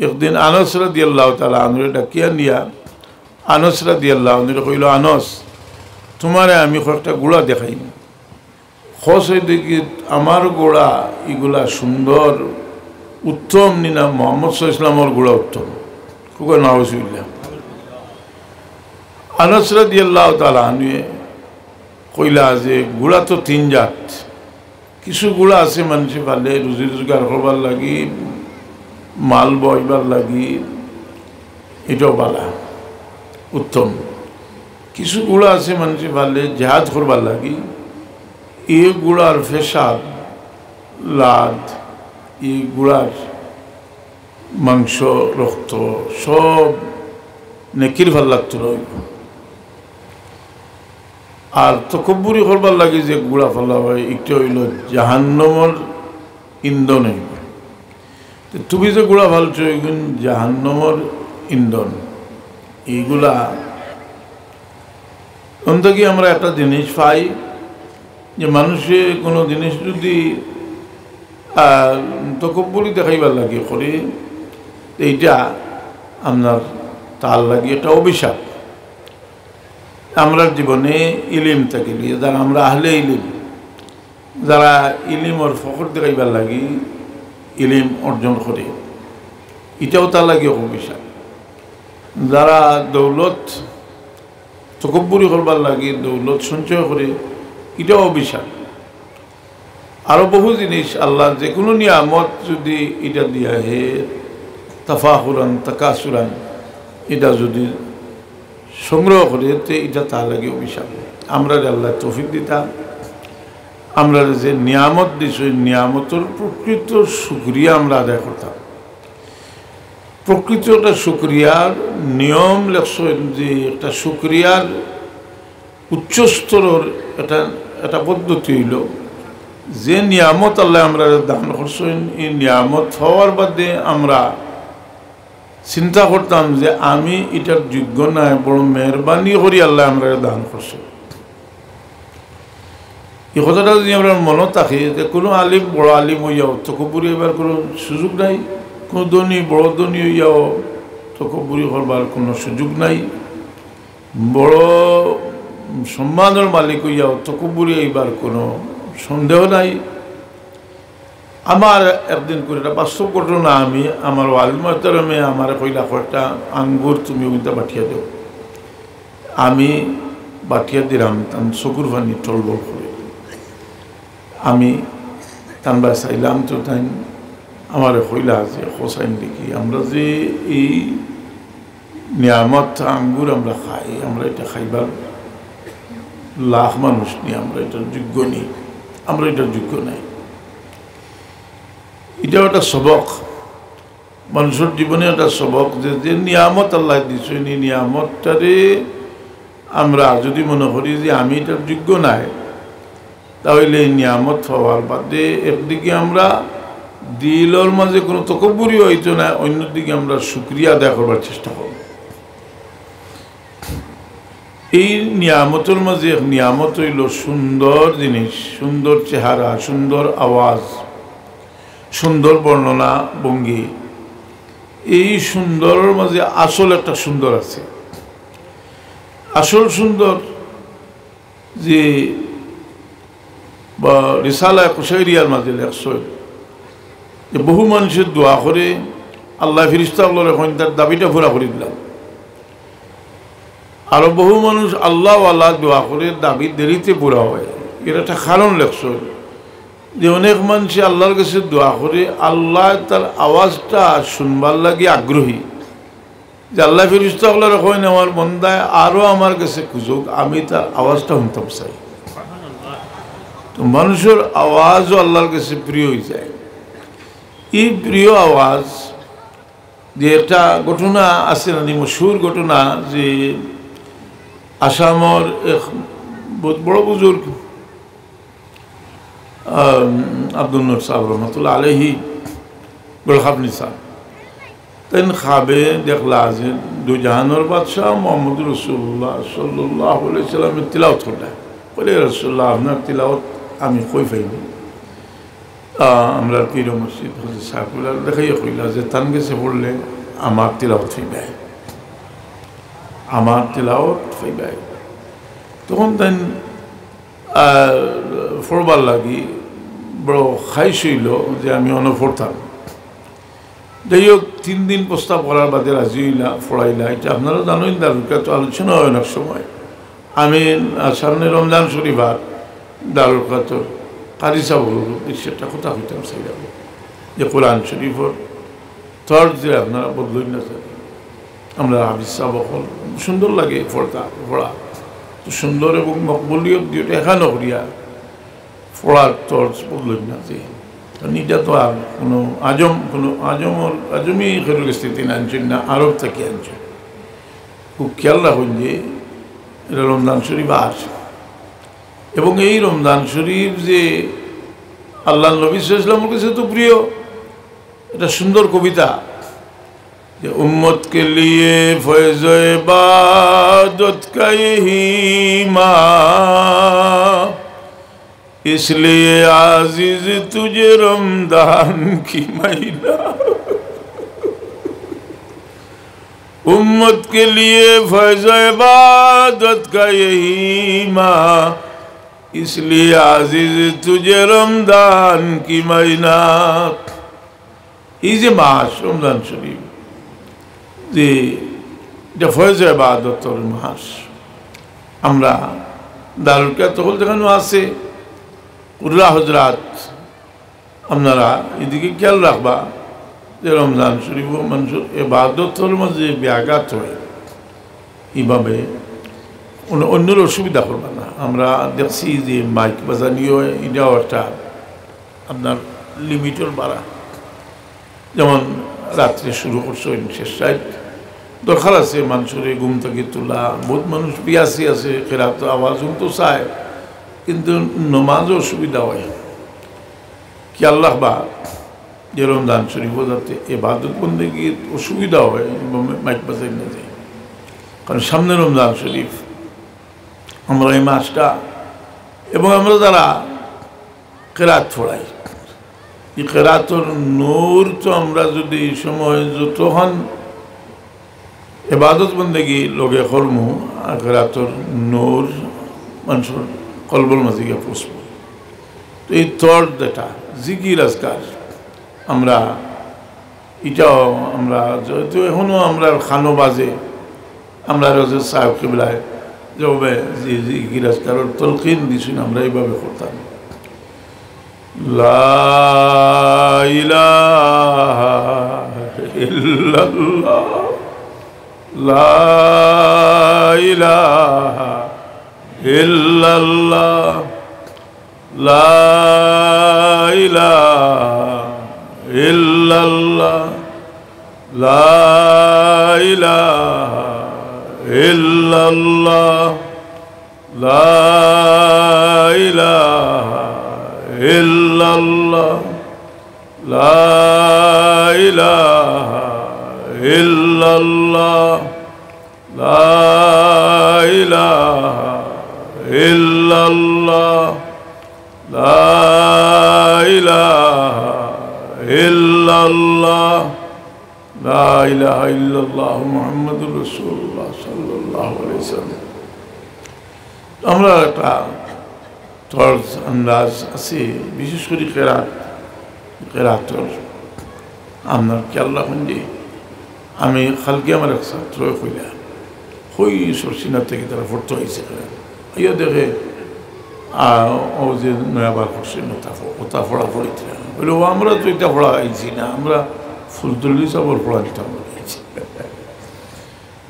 একদিন আনস রাদিয়াল্লাহু তাআলা আনহু ডাকিয়া নিয়া আনস রাদিয়াল্লাহু আনহু কইল, আনস তোমারে আমি কয়েকটা গুড়া দেখাই। খোঁজ হয়ে দেখি আমার গোড়া এগুলা সুন্দর উত্তম নিনা মোহাম্মদ সাল্লাল্লাহু আলাইহি ওয়াসাল্লামের গোড়া উত্তম। খুব নাউজুবিল্লাহ। আনস রাদিয়াল্লাহু তাআলা আনহু কইলা যে গুড়া তো তিন জাত, কিছু গুড়া আছে মানুষে ভালে রুজি রোজগার করবার লাগি, মাল বইবার লাগি, এটাও বালা উত্তম। কিছু গুড়া আছে মানুষে ভালে জেহাদ করবার লাগি, এই গুড়ার ফেসাদ লাদ, এই গুড়ার মাংস রক্ত সব নেকির ভাল লাগতো রইব। আর তকব্বুরি করবার লাগে যে গুড়া ফেলা হয়, একটা হইল জাহান্নমর ইন্ধন হইব। তুমি যে গুড়া ফালছ এগুন জাহান্নমর ইন্ধন। এইগুলা অন্তকি আমরা একটা জিনিস পাই যে মানুষে কোনো জিনিস যদি তকব্বুরি দেখাইবার লাগে করে, এইটা আপনার তার লাগে একটা অভিশাপ। আমরা জীবনে ইলিম থাকিলে যারা আমরা আহলে ইলিম, যারা ইলিমর ফখর দেখাইবার লাগি ইলিম অর্জন করে, এটাও তার লাগে অভিশাপ। যারা দৌলত তকব্বুরি করবার লাগে দৌলত সঞ্চয় করে, এটাও অভিশাপ। আরও বহু জিনিস আল্লাহ যে কোনো নিয়ামত যদি এটা দিয়া হে তাফাহুরান তাকাসুরান এটা যদি সংগ্রহ করে, তো এটা তার লাগে অভিশাপ। আমরা আল্লাহ তৌফিক দিতা, আমরা যে নিয়ামত দিছ নিয়ামতের প্রকৃত শুকরিয়া আমরা আদায় করতাম। প্রকৃত একটা শুকরিয়ার নিয়ম লেখছেন যে একটা শুকরিয়ার উচ্চস্তরের একটা পদ্ধতি হইল যে নিয়ামত আল্লাহ আমরা দান করছেন, এই নিয়ামত হওয়ার বাদে আমরা চিন্তা করতাম যে আমি এটার যোগ্য নাই, বড় মেহরবানি করি আল্লাহ আমরা দান করছে। এই কথাটা যদি আমরা মনে থাকে যে কোনো আলিম বড় আলিম হইয়াও তকব্বুরি হইবার কোনো সুযোগ নাই, কোনো ধনী বড় ধনী হইয়াও তকব্বুরি করবার কোনো সুযোগ নাই, বড় সম্মানের মালিক হইয়াও তকব্বুরি হইবার কোনো সন্দেহ নাই। আমার একদিন করে একটা বাস্তব ঘটনা, আমি আমার ওয়ালিমাতরমে আমার কইলা কয়েকটা আঙ্গুর তুমি ওইটা বাঠিয়া দেও, আমি বাঠিয়া দিলাম, তান চকুর পানি টলবল করে আমি তানবা চাইলাম, তো তাই আমার কইলা যে হোসাইন দেখি আমরা যে এই নিয়ামত আঙ্গুর আমরা খাই, আমরা এটা খাইবার লাখ মানুষ নিয়ে আমরা এটার যোগ্য নেই, আমরা এটার যোগ্য নাই। এটাও একটা সবক, মানুষের জীবনে একটা সবক যে নিয়ামত আল্লাহ দিচ্ছে, এই নিয়ামতটারে আমরা যদি মনে করি যে আমি এটার যোগ্য নাই, তাহলে এই নিয়ামত হওয়ার বাদে একদিকে আমরা দিলের মাঝে কোনো তকব্বুরি হইতো না, অন্যদিকে আমরা শুকরিয়া আদায় করবার চেষ্টা করব। এই নিয়ামতের মাঝে এক নিয়ামত হইল সুন্দর জিনিস, সুন্দর চেহারা, সুন্দর আওয়াজ, সুন্দর বর্ণনা ভঙ্গি। এই সুন্দরের মাঝে আসল একটা সুন্দর আছে। আসল সুন্দর যে বা রিসালা কুশাইরিয়ার মাঝে লেখছে যে বহু মানুষের দোয়া করে আল্লাহ ফিরিস্তাগুলোর এখন তার দাবিটা পুরা করে দিলাম, আরো বহু মানুষ আল্লাহ আল্লাহ দোয়া করে দাবি দেরিতে পুরা হয়। এর একটা কারণ লেখছে যে অনেক মানুষ আল্লাহর কাছে দোয়া করে, আল্লাহ তার আওয়াজটা শুনবার লাগে আগ্রহী, যে আল্লাহ ফিরিস্তাগুলোর এখন আমার বন্দায় আরও আমার কাছে খুঁজুক, আমি তার আওয়াজটা শুনতাম চাই। তো মানুষের আওয়াজও আল্লাহর কাছে প্রিয় হয়ে যায়। এই প্রিয় আওয়াজ যে একটা ঘটনা আছে না, মশহুর ঘটনা, যে আসামর এক বহুত বড় বুজুর্গ আব্দুল নূর সাহেব রহমতুল্লাহ আলহি গোলখাবনি সাহেব, তেন খাবে দেখলা যে দু জাহানোর বাদশাহ মোহাম্মদ রসুল্লাহ সাল্লাল্লাহু আলাইহি সাল্লামের তিলাওয়াত করলে বলে, রসুল্লাহ আপনার তিলাওয়াত আমি কই পাইনি। আমরা পীর মসজিদ সাহেবুল্লাহ দেখাইয়া কইলা যে তান গেছে পড়লে আমার তিলাওয়াত ফাইবাই, আমার তিলাওয়াত ফাইবাই। তখন তাই ফোরবার লাগি বড় খাইশ হইল যে আমি অনফরতাম। যাই হোক 3 দিন প্রস্তাব করার বাদে রাজি হইলা, ফড়াইলা। এটা আপনারা জানেন, দারুকা তো আলোচনা হয় অনেক সময়। আমি সামনে রমজান শরীফার দারুকা তো কারি সাহ সেটা কথা হইতাম চাইলাম যে কোরআন শরীফর তর যে আপনারা বদলই না চাই। আমরা হাফিজ সাহেব সুন্দর লাগে পড়া, তো সুন্দর এবং মকবুলিয়ত দিওটা এখানে করিয়া পড়ার তর্জ বদলই না যে এটা তো আর কোনো আজমই খেরুর স্থিতি না আনছেন না, আরব থেকে আনছেন। খুব খেয়াল রাখুন যে এটা রমজান শরীফ আছে, এবং এই রমজান শরীফ যে আল্লাহ নবী সাল্লাল্লাহু আলাইহি ওয়াসাল্লামের কাছে তো প্রিয়। এটা সুন্দর কবিতা যে উম্মত কে লিয়ে ফয়জ ইবাদত কা यही মা इसलिए आजिज तुझे रमजान की महीना, उम्मत के लिए फैज़ इबादत का यही माह, इसलिए आजिज तुझे रमजान की महीना। এই যে মাস রমজান শরীফ, যে এটা ফয়জ ইবাদতের মাস, আমরা দারুল কাতল যেখানে আছে উল্লাহ হজরাত, আপনারা এদিকে খেয়াল রাখবা যে রমজান শরীফ মানুষের ইবাদতের মাঝে ব্যাঘাত হয়, এইভাবে অন্যের অসুবিধা করবে না। আমরা দেখছি যে মাইক বাজানিও এটাও একটা আপনার লিমিটের বাড়া, যেমন রাত্রে শুরু করছেন শেষটায় দরকার আছে মানুষের ঘুম থেকে তোলা। বহুত মানুষ পিয়াসি আছে, কেরাত আওয়াজ তো চায়, কিন্তু নমাজও অসুবিধা হয়। কি আল্লাহ বা যে রমজান শরীফ যাতে ইবাদত বন্দেগী অসুবিধা হয় মাইক বাজাই না যায়, কারণ সামনে রমজান শরীফ। আমরা এই মাসটা এবং আমরা যারা কেরাত পড়াই, এই কেরাতর নূর তো আমরা যদি এই সময় যতক্ষণ ইবাদত বন্দেগী লগে করমু, আর কেরাতর নূর মানুষের কলবল মাঝে গিয়ে পৌঁছব। তো এই তর যেটা জিকির আজকার আমরা এটাও আমরা যেহেতু এখনও আমরা খানো বাজে, আমরা রাজা সাহেব কিবলায় যেভাবে যে জিকির আজকারের তলকিন দিয়েছেন আমরা এইভাবে করতাম। লা ইলাহা ইল্লাল্লাহ, লা ইলাহা ইল্লাল্লাহ, লা ইলাহা ইল্লাল্লাহ, লা ইলাহা ইল্লাল্লাহ, লা ইলাহা ইল্লাল্লাহ, লা ইলাহা ইল্লাল্লাহ, লা ইলাহা ইল্লাল্লাহ, লা ইলাহা ইল্লাল্লাহ, লা ইলাহা ইল্লাল্লাহ মুহাম্মাদুর রাসূলুল্লাহ সাল্লাল্লাহু আলাইহি ওয়াসাল্লাম। আমরা একটা তর্জ আন্দাজ আছে, বিশেষ করে কেরাতর আপনার খেয়াল রাখুন যে আমি কালকে আমার এক ছাত্র কইলা হই সরসিনার থেকে তারা ভর্তি হয়েছে, ইয়ে দেখে ও যে নয়াবার করছেন ওটা পড়া পড়িতে বলে, ও আমরা তো এটা পড়া আইছি না, আমরা ফুলতুল্লি সাবর পড়া দিতাম গেছি।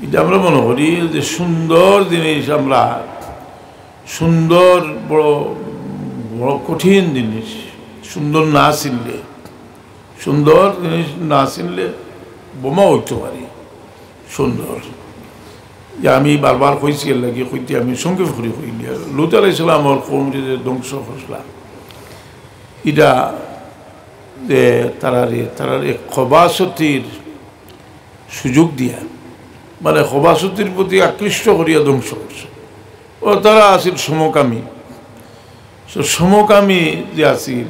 এটা আমরা মনে করি যে সুন্দর জিনিস, আমরা সুন্দর বড় বড় কঠিন জিনিস। সুন্দর না চিনলে, সুন্দর জিনিস না চিনলে বোমা হইতে পারে সুন্দর। যে আমি বারবার কইছি এর লাগে কইতে আমি সংক্ষেপ করে কইলি লুত আলাইসালাম আমার কৌমকে যে ধ্বংস করলাম এটা যে তারারে খবাসতির সুযোগ দিয়া মানে খবাসতির প্রতি আকৃষ্ট করিয়া ধ্বংস করছে। ও তারা আছিল সমকামী, সমকামী যে আছিল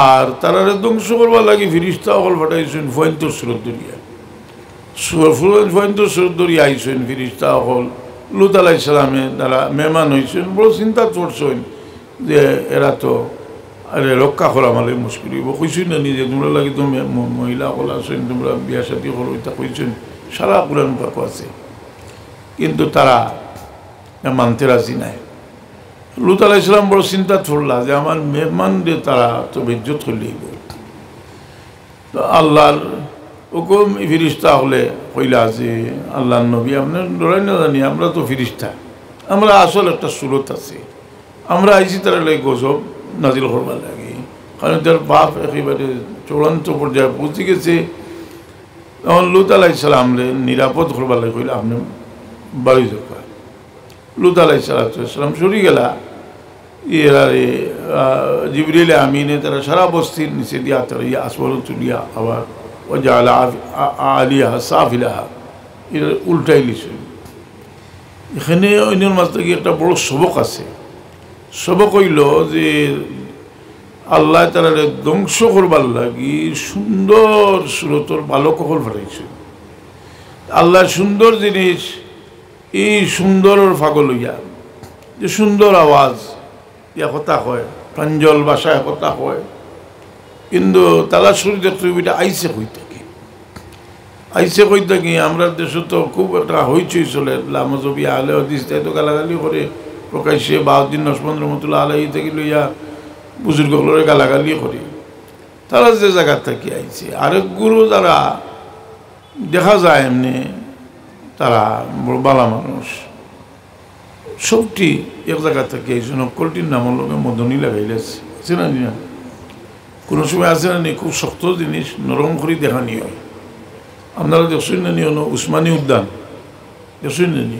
আর তারারে ধ্বংস করবার লাগে ফিরিস্তা অকল ফাটাইছেন ভয়ন্তর সুরত দরিয়া, ভয়ন্তর সুরত দরিয়া আইছেন ফিরিস্তা অকল লুত আলাইসালামে তারা মেহমান হয়েছেন। বড় চিন্তা করছেন যে এরা তো আরে রক্ষা করা মানে মুশকিল হইব। কইছেন না নিজে তোমরা লাগে তো মহিলা সকল আছেন, তোমরা বিয়া সাথী করো, এটা কইছেন সারা কোরআন পাক আছে, কিন্তু তারা মানতে রাজি নাই। লুত আলাইসালাম বড় চিন্তা করলা যে আমার মেহমানদের তারা তো বেজ্জত করলেই তো আল্লাহর হুকুম ফিরিস্তা হলে কইলা যে আল্লাহ নবী আপনার ডরাই না জানি আমরা তো ফিরিস্তা, আমরা আসল একটা সুরত আছে, আমরা আইসি তারা লাগে গজব নাজিল করবার লাগে, কারণ তার বাপ একেবারে চূড়ান্ত পর্যায়ে পৌঁছে গেছে। তখন লুত আলাইসালামরে নিরাপদ করবার লাগে কইলে আপনি বাড়ি দরকার। লুত আলাইসালাম সরি গেলা এরারে জিবরিল আমিনে তারা সারা বস্তির নিচে দিয়া তারা আসমান তুলিয়া আবার ও জালা আলিয়া সাফিলাহা এরা উল্টাই লিছে। এখানে অন্যের মাঝ থেকে একটা বড় সবক আছে। সবক হইল যে আল্লাহ তারারে ধ্বংস করবার লাগি সুন্দর সুরতর বালক হল ফাটাইছে। আল্লাহ সুন্দর জিনিস এই সুন্দরের ফাগল হইয়া যে সুন্দর আওয়াজ ইয়া কথা হয়, প্রাঞ্জল ভাষায় কথা হয়, কিন্তু তারা শরীরে ছবিটা আইসে কই থাকে, আইসে কই থাকি। আমরা দেশে তো খুব একটা হইচই চলে, লামজবি আলে হদিস তাই তো গালাগালি করে প্রকাশ্যে বাউদ্দিন নসমন্দ রহমতুল্লাহ আলাহি থেকে লইয়া বুজুর্গগুলোরে গালাগালি করে। তারা যে জায়গার থাকি আইছে আরেক গুরু যারা দেখা যায় এমনি তারা বড় বালা মানুষ, সবটি এক জায়গা থেকে এই জন্য কলটির নামের লোকে মদনী লাগাইলেছে আছে না না, কোনো সময় আছে না নি খুব শক্ত জিনিস নরম করে দেখানি হয়। আপনারা দেখছেন না নি উসমানী উদ্যান দেখছেন না নি,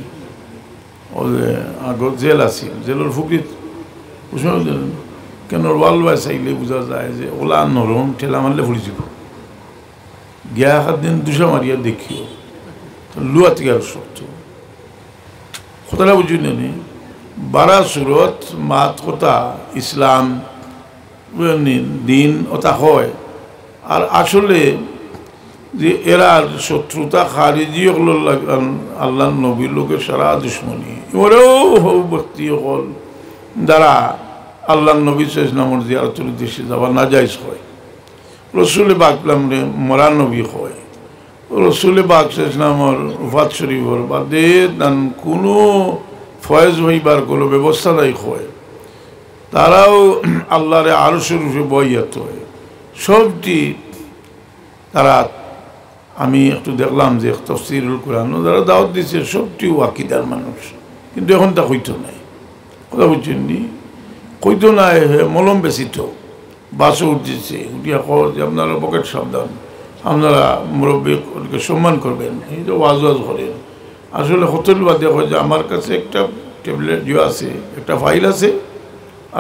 ও যে আগত জেল আছিল জেলের ফুকরিত উসমানী উদ্যান কেন ওয়াল বাই চাইলে বোঝা যায় যে ওলা নরম ঠেলা মারলে ফুলি যাব গিয়া হাত দিন দুসা মারিয়া দেখিও লুয়া থেকে আর শক্ত কথাটা বুঝি নি। বারা সুরত মাত কথা ইসলাম দিন ওটা হয় আর আসলে যে এরা শত্রুতা খারিজি হল আল্লাহ নবীর লোকের সারা দুশ্মনী ওরেও ব্যক্তি হল যারা আল্লাহ নবী ইসলামর জিয়ারতের উদ্দেশ্যে যাওয়া নাজাইজ হয়। রসুল বাকলামরে মরা নবী হয়, রসুল বাক ইসলামর উফাত শরীফর বাদে তান কোনো ফয়েজ হইবার কোনো ব্যবস্থা নাই হয়। তারাও আল্লাহরে আরো শরীফে বইয়াত হয় সবটি তারা। আমি একটু দেখলাম যে তাফসীরুল কুরআন যারা দাওয়াত দিচ্ছে সবটি ওয়াকিদার মানুষ, কিন্তু এখন তা হইতো নাই। কথা বুঝছেন নি, কইতো নাই মলম বেশিত বাসও উঠতেছে উঠিয়া কর যে আপনারা পকেট সাবধান, আপনারা মুরব্বীকে সম্মান করবেন, এই যে ওয়াজ করেন। আসলে হোটেল বা দেখো যে আমার কাছে একটা ট্যাবলেট যে আছে একটা ফাইল আছে,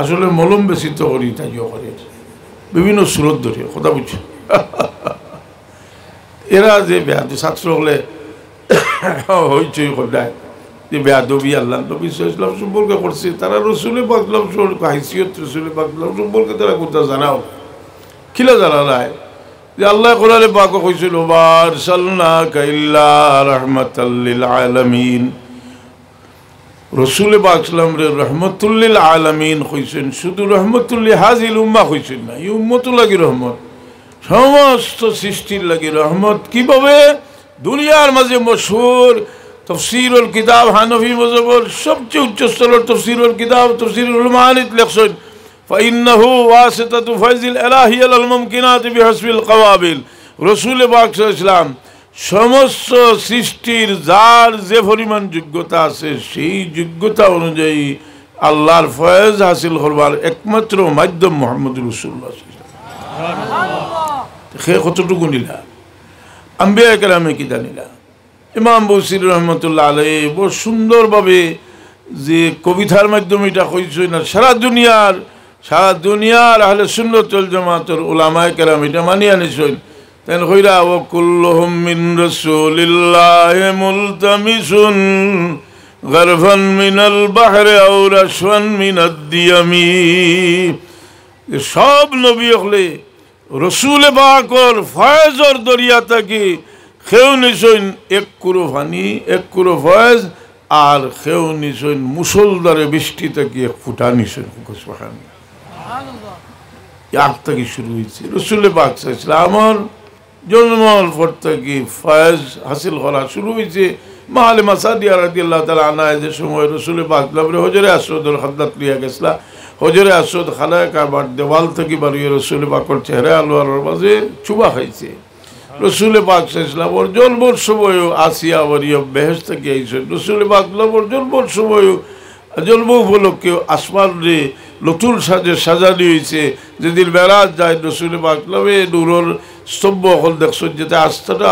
আসলে মলম বেশিত করি তাইও করে বিভিন্ন সুরত ধরে। কথা বুঝছেন, এরা যে বেয়াদবি ছাত্র হলে হইচই করায় যে বেয়াদবি আল্লাহ নবী ইসলাম সম্পর্কে করছে, তারা রসুলে বাকলাম হাইসিয়ত রসুলে বাকলাম সম্পর্কে তারা কোথা জানাও খিলা জানা নাই যে আল্লাহ কোরআনে পাক কইছিল ওয়া আরসালনাকা ইল্লা রাহমাতাল লিল আলামিন। রসুলে পাক সাল্লাম রে রহমাতুল লিল আলামিন কইছেন, শুধু রহমাতুল লিহাযিল উম্মাহ কইছেন না, এই উম্মতুল লাগি রহমত, সমস্ত সৃষ্টির লাগে রহমত। কিভাবে দুনিয়ার মাঝে মশহুর তফসিরুল কিতাব হানফি মাযহাবের সবচেয়ে উচ্চ স্তরের তফসিরুল কিতাব তফসিরুল মাআনিত লেখছেন ফাইন্নাহু ওয়াসিতাতু ফাইজিল ইলাহি আল মুমকিনাত বিহাসবিল কাওয়াবিল। রাসূল পাক সাল্লাল্লাহু আলাইহি ওয়াসাল্লাম সমস্ত সৃষ্টির যার যে পরিমাণ যোগ্যতা আছে সেই যোগ্যতা অনুযায়ী আল্লাহর ফয়েজ হাসিল করবার একমাত্র মাধ্যম মুহাম্মদ রাসূলুল্লাহ। সে কতটুকু নিলা আম্বিয়া কেরামে কি জানিলা। ইমাম বসির রহমতুল্লাহ আলাইহি বহু সুন্দরভাবে যে কবিতার মাধ্যমে এটা কইছে না, সারা দুনিয়ার আহলে সুন্নাত ওয়াল জামাতের উলামায়ে কেরাম এটা মানিয়ে আনিছেন। তেন কইরা ওয়া কুল্লুহুম মিন রাসূলিল্লাহি মুলতামিসুন গরফান মিনাল বাহরি আও রাশওয়ান মিনাদ দিয়ামি। সব নবী হলে রসুল পাকর ফয়েজর দরিয়া থেকে খেউ নিছইন এক কুরো পানি, এক কুরো ফয়েজ, আর খেউ নিছইন মুসলধারে বৃষ্টি থেকে এক ফুটা নিছইন। আগ থেকে শুরু হয়েছে রসুল পাক ইসলামর জন্মর পর থেকে ফয়েজ হাসিল করা শুরু হয়েছে। মাহালে মাসাদিয়া রাদিয়াল্লাহু তাআলা আনহা যে সময় রসুল পাক হজরে আসওয়াদুল খাদ্দাত লিয়া গেছলা, হজরে আসওয়াদ খানায় কাবার দেওয়াল থেকে বাড়িয়ে রসুল পাকর চেহারা আলোয়ার মাঝে চুবা খাইছে। রসুল পাক ইসলামর জন্মর সময় আসিয়া বাড়িয়ে বেহেশত থেকে আইছে। রসুল পাক জন্মর সময় জন্ম উপলক্ষে আসমান রে নতুন সাজে সাজানি হয়েছে। যেদিন মেরাজ যায় রসুল পাক নূরের স্তম্ভ হল দেখছেন, যেটা আস্থাটা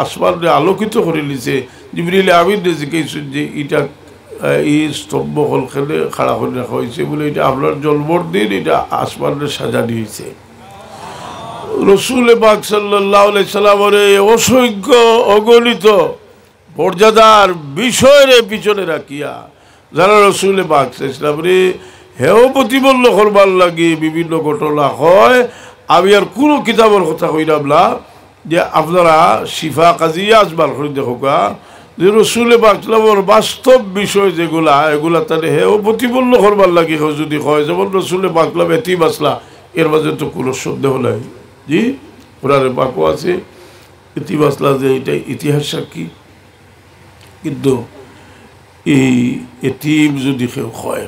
আসমান রে আলোকিত করে নিছে। জিবরিল আমিন জিজ্ঞেসেন যে এটা এই স্তম্ভ হল খেলে খাড়া করে রাখা হয়েছে বলে এটা আপনার জন্মর দিন এটা আসমান রে সাজানি হয়েছে। রসুল পাক সাল্লাল্লাহু আলাইহি সাল্লামের অসংখ্য অগণিত মর্যাদার বিষয়ের পিছনে রাখিয়া যারা রসুল পাক ইসলামরে হেও প্রতিবন্ধ করবার লাগে বিভিন্ন ঘটনা হয়। আমি আর কোনো কিতাবের কথা কইলাম না, যে আপনারা শিফা কাজিয়া আসবার করে দেখোকা যে রসুল পাক ইসলামের বাস্তব বিষয় যেগুলা এগুলা তাহলে হেও প্রতিবন্ধ করবার লাগে যদি হয়। যেমন রসুল পাক ইসলাম এটি বাসলা, এর মাঝে তো কোনো সন্দেহ নাই। জি কোরআনে পাকও আছে এটি বাসলা যে এটা ইতিহাস সাক্ষী। কিন্তু এই এটিম যদি কেউ হয়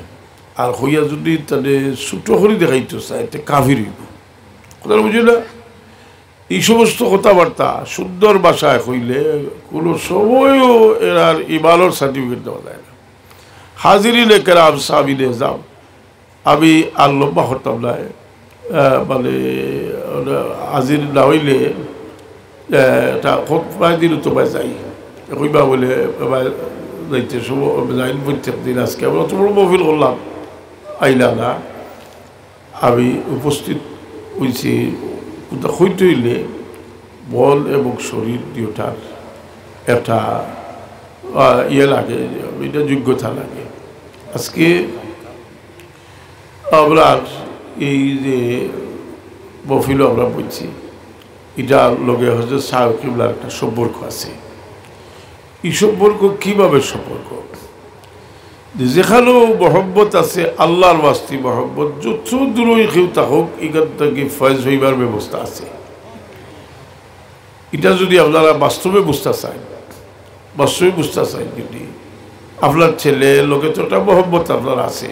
আর হইয়া যদি তাহলে ছোটো করে দেখাইতে চায় তে কাফির হইব। কথা বুঝি না? এই সমস্ত কথাবার্তা সুন্দর ভাষায় হইলে কোনো সময়ও এরার ইমানের সার্টিফিকেট দেওয়া যায় না। হাজিরিনে কেরাম সাবিনে যাও, আমি আর লম্বা হতাম না, মানে হাজির না হইলে প্রায় দিন তো যাই কইবা বলে যাইতে যাই প্রত্যেক দিন। আজকে আমরা তো বড় মহফিল করলাম, আইলা না, আমি উপস্থিত হয়েছি। হইতে হইলে বল এবং শরীর দুটার একটা ইয়ে লাগে, এটা যোগ্যতা লাগে। আজকে আমরা এই যে মহফিল আমরা বলছি, এটা লগে হজরত সাহেব কিবলার একটা সম্পর্ক আছে। এই সম্পর্ক কীভাবে সম্পর্ক? যেখানেও মহব্বত আছে আল্লাহর বাস্তি মহব্বত, যত দূরই কেউ থাকুক এখান থেকে ফয়েজ হইবার ব্যবস্থা আছে। এটা যদি আপনারা বাস্তবে বুঝতে চান, যদি আপনার ছেলে লোকে তো একটা মহব্বত আপনার আছে,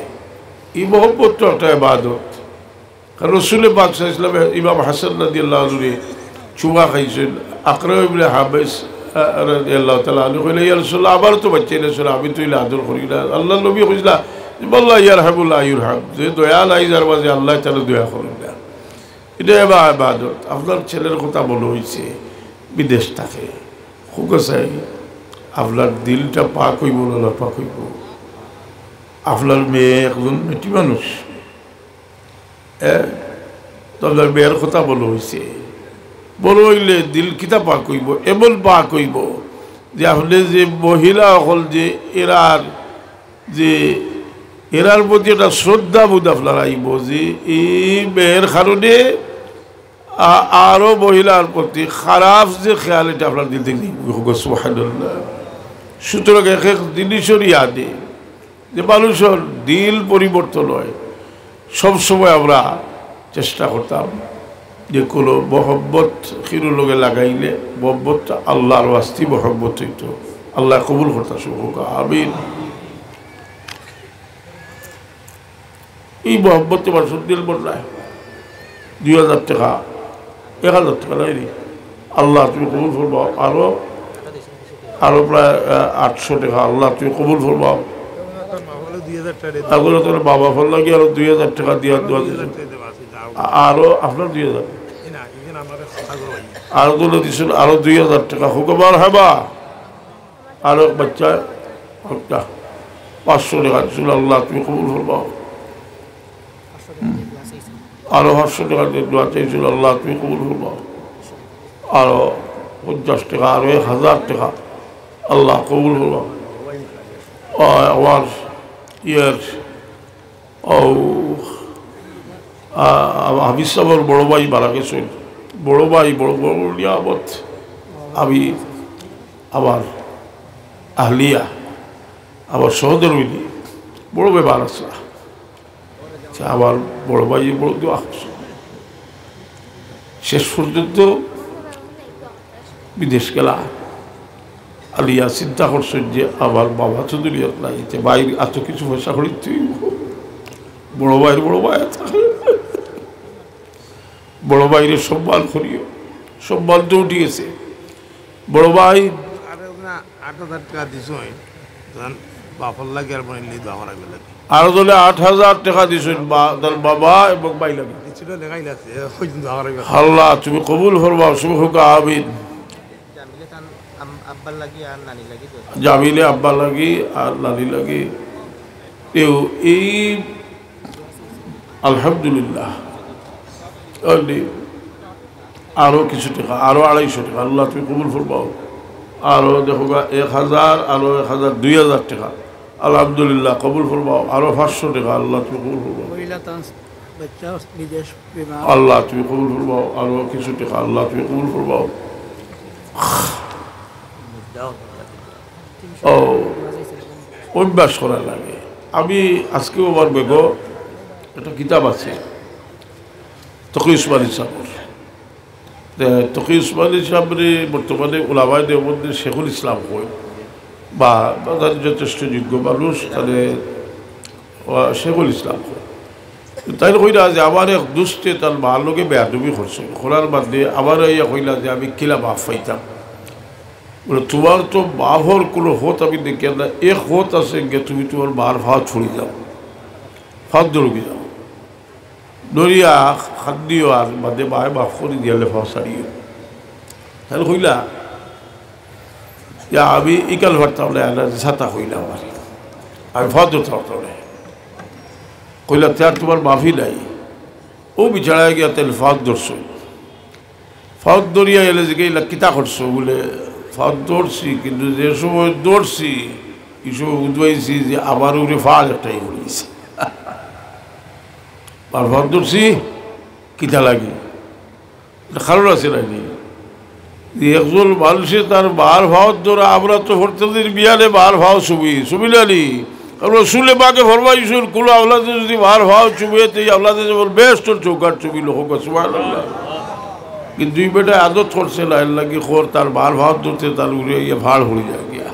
এই মহব্বতটা একটা ইবাদত। কারণ রসুল পাক সাল্লাল্লাহু আলাইহি ওয়াসাল্লাম ইমাম হাসান রাদিয়াল্লাহু আনহু চুমা খাইছেন। আকরা ইবনে হাবিস রাদিয়াল্লাহু তাআলা আনহু কইলেন, ইয়া রাসূলুল্লাহ, আবার তো বাচ্চা রাসূল, আমি তো ইলা আদর করি না। আল্লাহর নবী কইলা, বল্লাহ ইয়ারহামুল্লাহ ইউরহাম, যে দয়া নাই যার মাঝে আল্লাহ তাআলা দয়া করেন না। এটা ইবাদত। আপনার ছেলের কথা বলা হয়েছে, বিদেশ থাকে, খুব চাই আপনার দিলটা পাক হইব না পাক হইব। আপনার মেয়ে একজন মেটি মানুষ, তো আপনার মেয়ের কথা বলা হয়েছে, বড় হইলে দিল কিতা পাক হইব, এমন পাক হইব যে আপনি যে মহিলা হল যে এরার প্রতি একটা শ্রদ্ধা বোধ আপনার আইব যে এই মেয়ের কারণে আরো মহিলার প্রতি খারাপ যে খেয়াল এটা আপনার দিল থেকে সুবহানাল্লাহ। সুতরাং এক এক জিনিসের ইয়াদে যে মানুষের দিল পরিবর্তন হয়, সবসময় আমরা চেষ্টা করতাম যে কোনো মহব্বত হিরো লোকে লাগাইলে মহব্বতটা আল্লাহর ওয়াস্তি মহব্বত হইতো। আল্লাহ কবুল করতে শুভ আমিন। এই মহব্বত মানুষের দিল বদলায়। 2000 টাকা 1000 টাকা নাই, আল্লাহ তুমি কবুল করবাও। আরো প্রায় 800 টাকা, আল্লাহ তুমি কবুল করবাও। তারপরে তোর বাবা ফল লাগে আরো 2000 টাকা দিয়া দোয়া দিয়েছেন, আরো আপনার 2000 আরো দোয়া দিয়েছেন, আরো 2000 টাকা হুকুমার হবা। আরো বাচ্চা 500 টাকা দিয়েছিল, আল্লাহ তুমি কবুল ফরমাও। আরো 500 টাকা দিয়ে দোয়া চাইছিল, আল্লাহ তুমি কবুল ফরমাও। আরো 50 টাকা, আরো 1000 টাকা, আল্লাহ কবুল ফরমাও। আমার হাফিজ সাহেবের বড় ভাই মারা গেছেন, বড় ভাই বড় বড় নিয়ামত। আমি আমার আহলিয়া আমার সহধর্মী বড় ব্যাপার আছে, আমার বড় ভাই বড় দোয়া শেষ পর্যন্ত বিদেশ গেলা। আলিয়া চিন্তা করছেন যে আমার বাবা তো দুনিয়াত নাই, যে ভাই এত কিছু পয়সা করি তুই বড় ভাইয়ের বড় ভাই থাকে, বড় ভাইরে সম্মান করিও, সম্মান তো উঠে গেছে। বড় ভাই 8,000 টাকা দিছ বাপর লাগে আর মনে লিদ আমার আগে লাগে আরো দলে 8,000 টাকা দিছেন বাবা এবং ভাই লাগে। আল্লাহ তুমি কবুল ফরমাও, শুভ হোক আমিন। জামিলে আব্বা লাগি আর নানি লাগি এই আলহামদুলিল্লাহ। আরো কিছু টাকা, আরো 250 টাকা, আল্লাহ তুমি কবুল ফরমাও। আরো দেখো 1000, আরো 1000, 2000 টাকা, আলহামদুলিল্লাহ কবুল ফরমাও। আরো 500 টাকা, আল্লাহ তুমি কবুল ফরমাও, আল্লাহ তুমি কবুল ফরমাও। আরো কিছু টাকা, আল্লাহ তুমি কবুল ফরমাও। ও অভ্যাস করা লাগে। আমি আজকেও আমার বেগো একটা কিতাব আছে তকি উসমানী সাহেবের, তকি উসমানী সাহেবের বর্তমানে ওলামায়ে দেওবন্দের শেখুল ইসলাম হয় বা তাদের যথেষ্ট যোগ্য মানুষ, তাদের শেখুল ইসলাম হয়। তাই কইলা যে আমার এক দুষ্টে তার মার লোকে বেয়াদবি করছে, করার বাদে আমার ইয়া কইলা যে আমি কিলা মাফ পাইতাম। বলে তোমার তো বাহর কোনো হত আমি দেখি না, এক হত আছে গে তুমি তোমার বার ভাত ছড়ি যাও, ফাঁদ দৌড়ি যাও, দরিয়া খাদ দিও আর বাদে বাহে মাফ করে দিয়ালে ফাঁস ছাড়িও। তাহলে কইলা ইয়া আমি ইকাল ভারতাম না, ছাতা কইলাম আর আমি ফাঁদ ধরতাম না। কইলা তার তোমার মাফি নাই। ও বিছাড়ায় গিয়া তাহলে ফাঁদ ধরছো, ফাঁদ দরিয়া এলে যে গেলা কিতা করছো বলে ফাঁদ দৌড়ছি, কিন্তু যে সময় দৌড়ছি এই সময় উদ্বাইছি যে আমার উপরে ফাঁদ একটাই করেছি, আর ফাঁদ দৌড়ছি কিতা লাগে কারণ আছে নাকি একজন মানুষে তার বার ভাও ধরা। আমরা তো হরতাদের বিয়ালে বার ভাও ছবিলানি আমরা শুলে বাকে ফরমাইছুন কোনো আওলাদে যদি বার ভাও চুবিয়ে তো আওলাদে যেমন বেশ তোর চৌকাট চুবি লোক সুবহানাল্লাহ। কিন্তু দুই বেটা আদত করছে না, এর লাগে খোর তার বার ভাও ধরতে তার উড়ে গিয়ে ভাড় হয়ে যায় গিয়া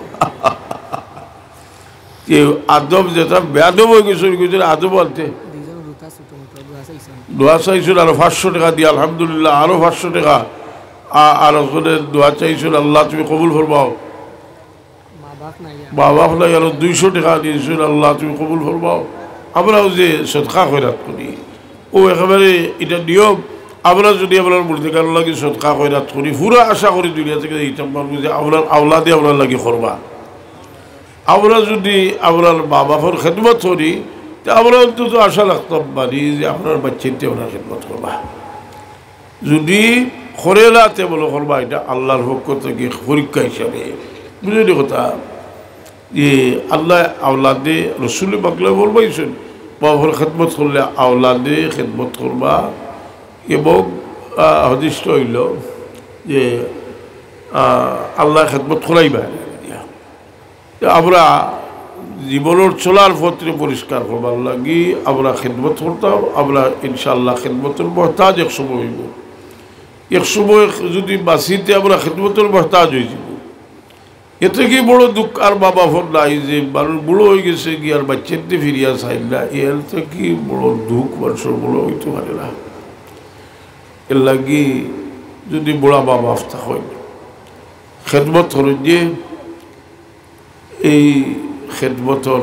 আদব যেটা বেদব হয়ে গেছে আদব বলতে দোয়া চাইছিল আরো 500 টাকা দিয়ে, আলহামদুলিল্লাহ আরো 500 টাকা। আর দোয়া চাইছিল আল্লাহ তুমি কবুল ফরমাও। বাবা নাই আরো 200 টাকা দিয়েছিল, আল্লাহ তুমি কবুল ফরমাও। আমরাও যে সদকা খয়রাত করি ও একেবারে এটা নিয়ম। আমরা যদি আপনার মুর্দিকার লাগে সদকা খয়রাত করি পুরো আশা করি দুনিয়া থেকে এইটাম পারবো যে আপনার আওলাদে আপনার লাগে করবা। আমরা যদি আপনার মা বাবার খেদমত করি তা আমরা অন্তত আশা রাখতাম পারি যে আপনার বাচ্চাতে আপনার খেদমত করবা। যদি খরেলাতে বলো করবা, এটা আল্লাহর পক্ষ থেকে পরীক্ষা হিসাবে বুঝলি কথা। যে আল্লাহ আওলাদে রসুল বাকলা বলবাইছেন বাবার খেদমত করলে আওলাদে খেদমত করবা। এবং হদিষ্ট হইল যে আল্লাহ খেদমত করাইবা। আমরা জীবনের চলার পত্রে পরিষ্কার করবার লাগি আমরা খেদমত করতাম। আমরা ইনশাআল্লাহ খেদমতের মহতাজ এক সময় হইব, এক সময় যদি বাঁচিতে আমরা খেদমতের মহতাজ হয়ে যাব। এতে কি বড় দুঃখ আর বাবা ফোন নাই যে মানুষ বুড়ো হয়ে গেছে কি আর বাচ্চাতে ফিরিয়া চাই না, এর থেকে বড় দুঃখ মানুষের বড় হইতে পারে না। এর লাগি যদি বুড়া বাবা আফতা হয় খেদমত করেন যে এই খেদমতর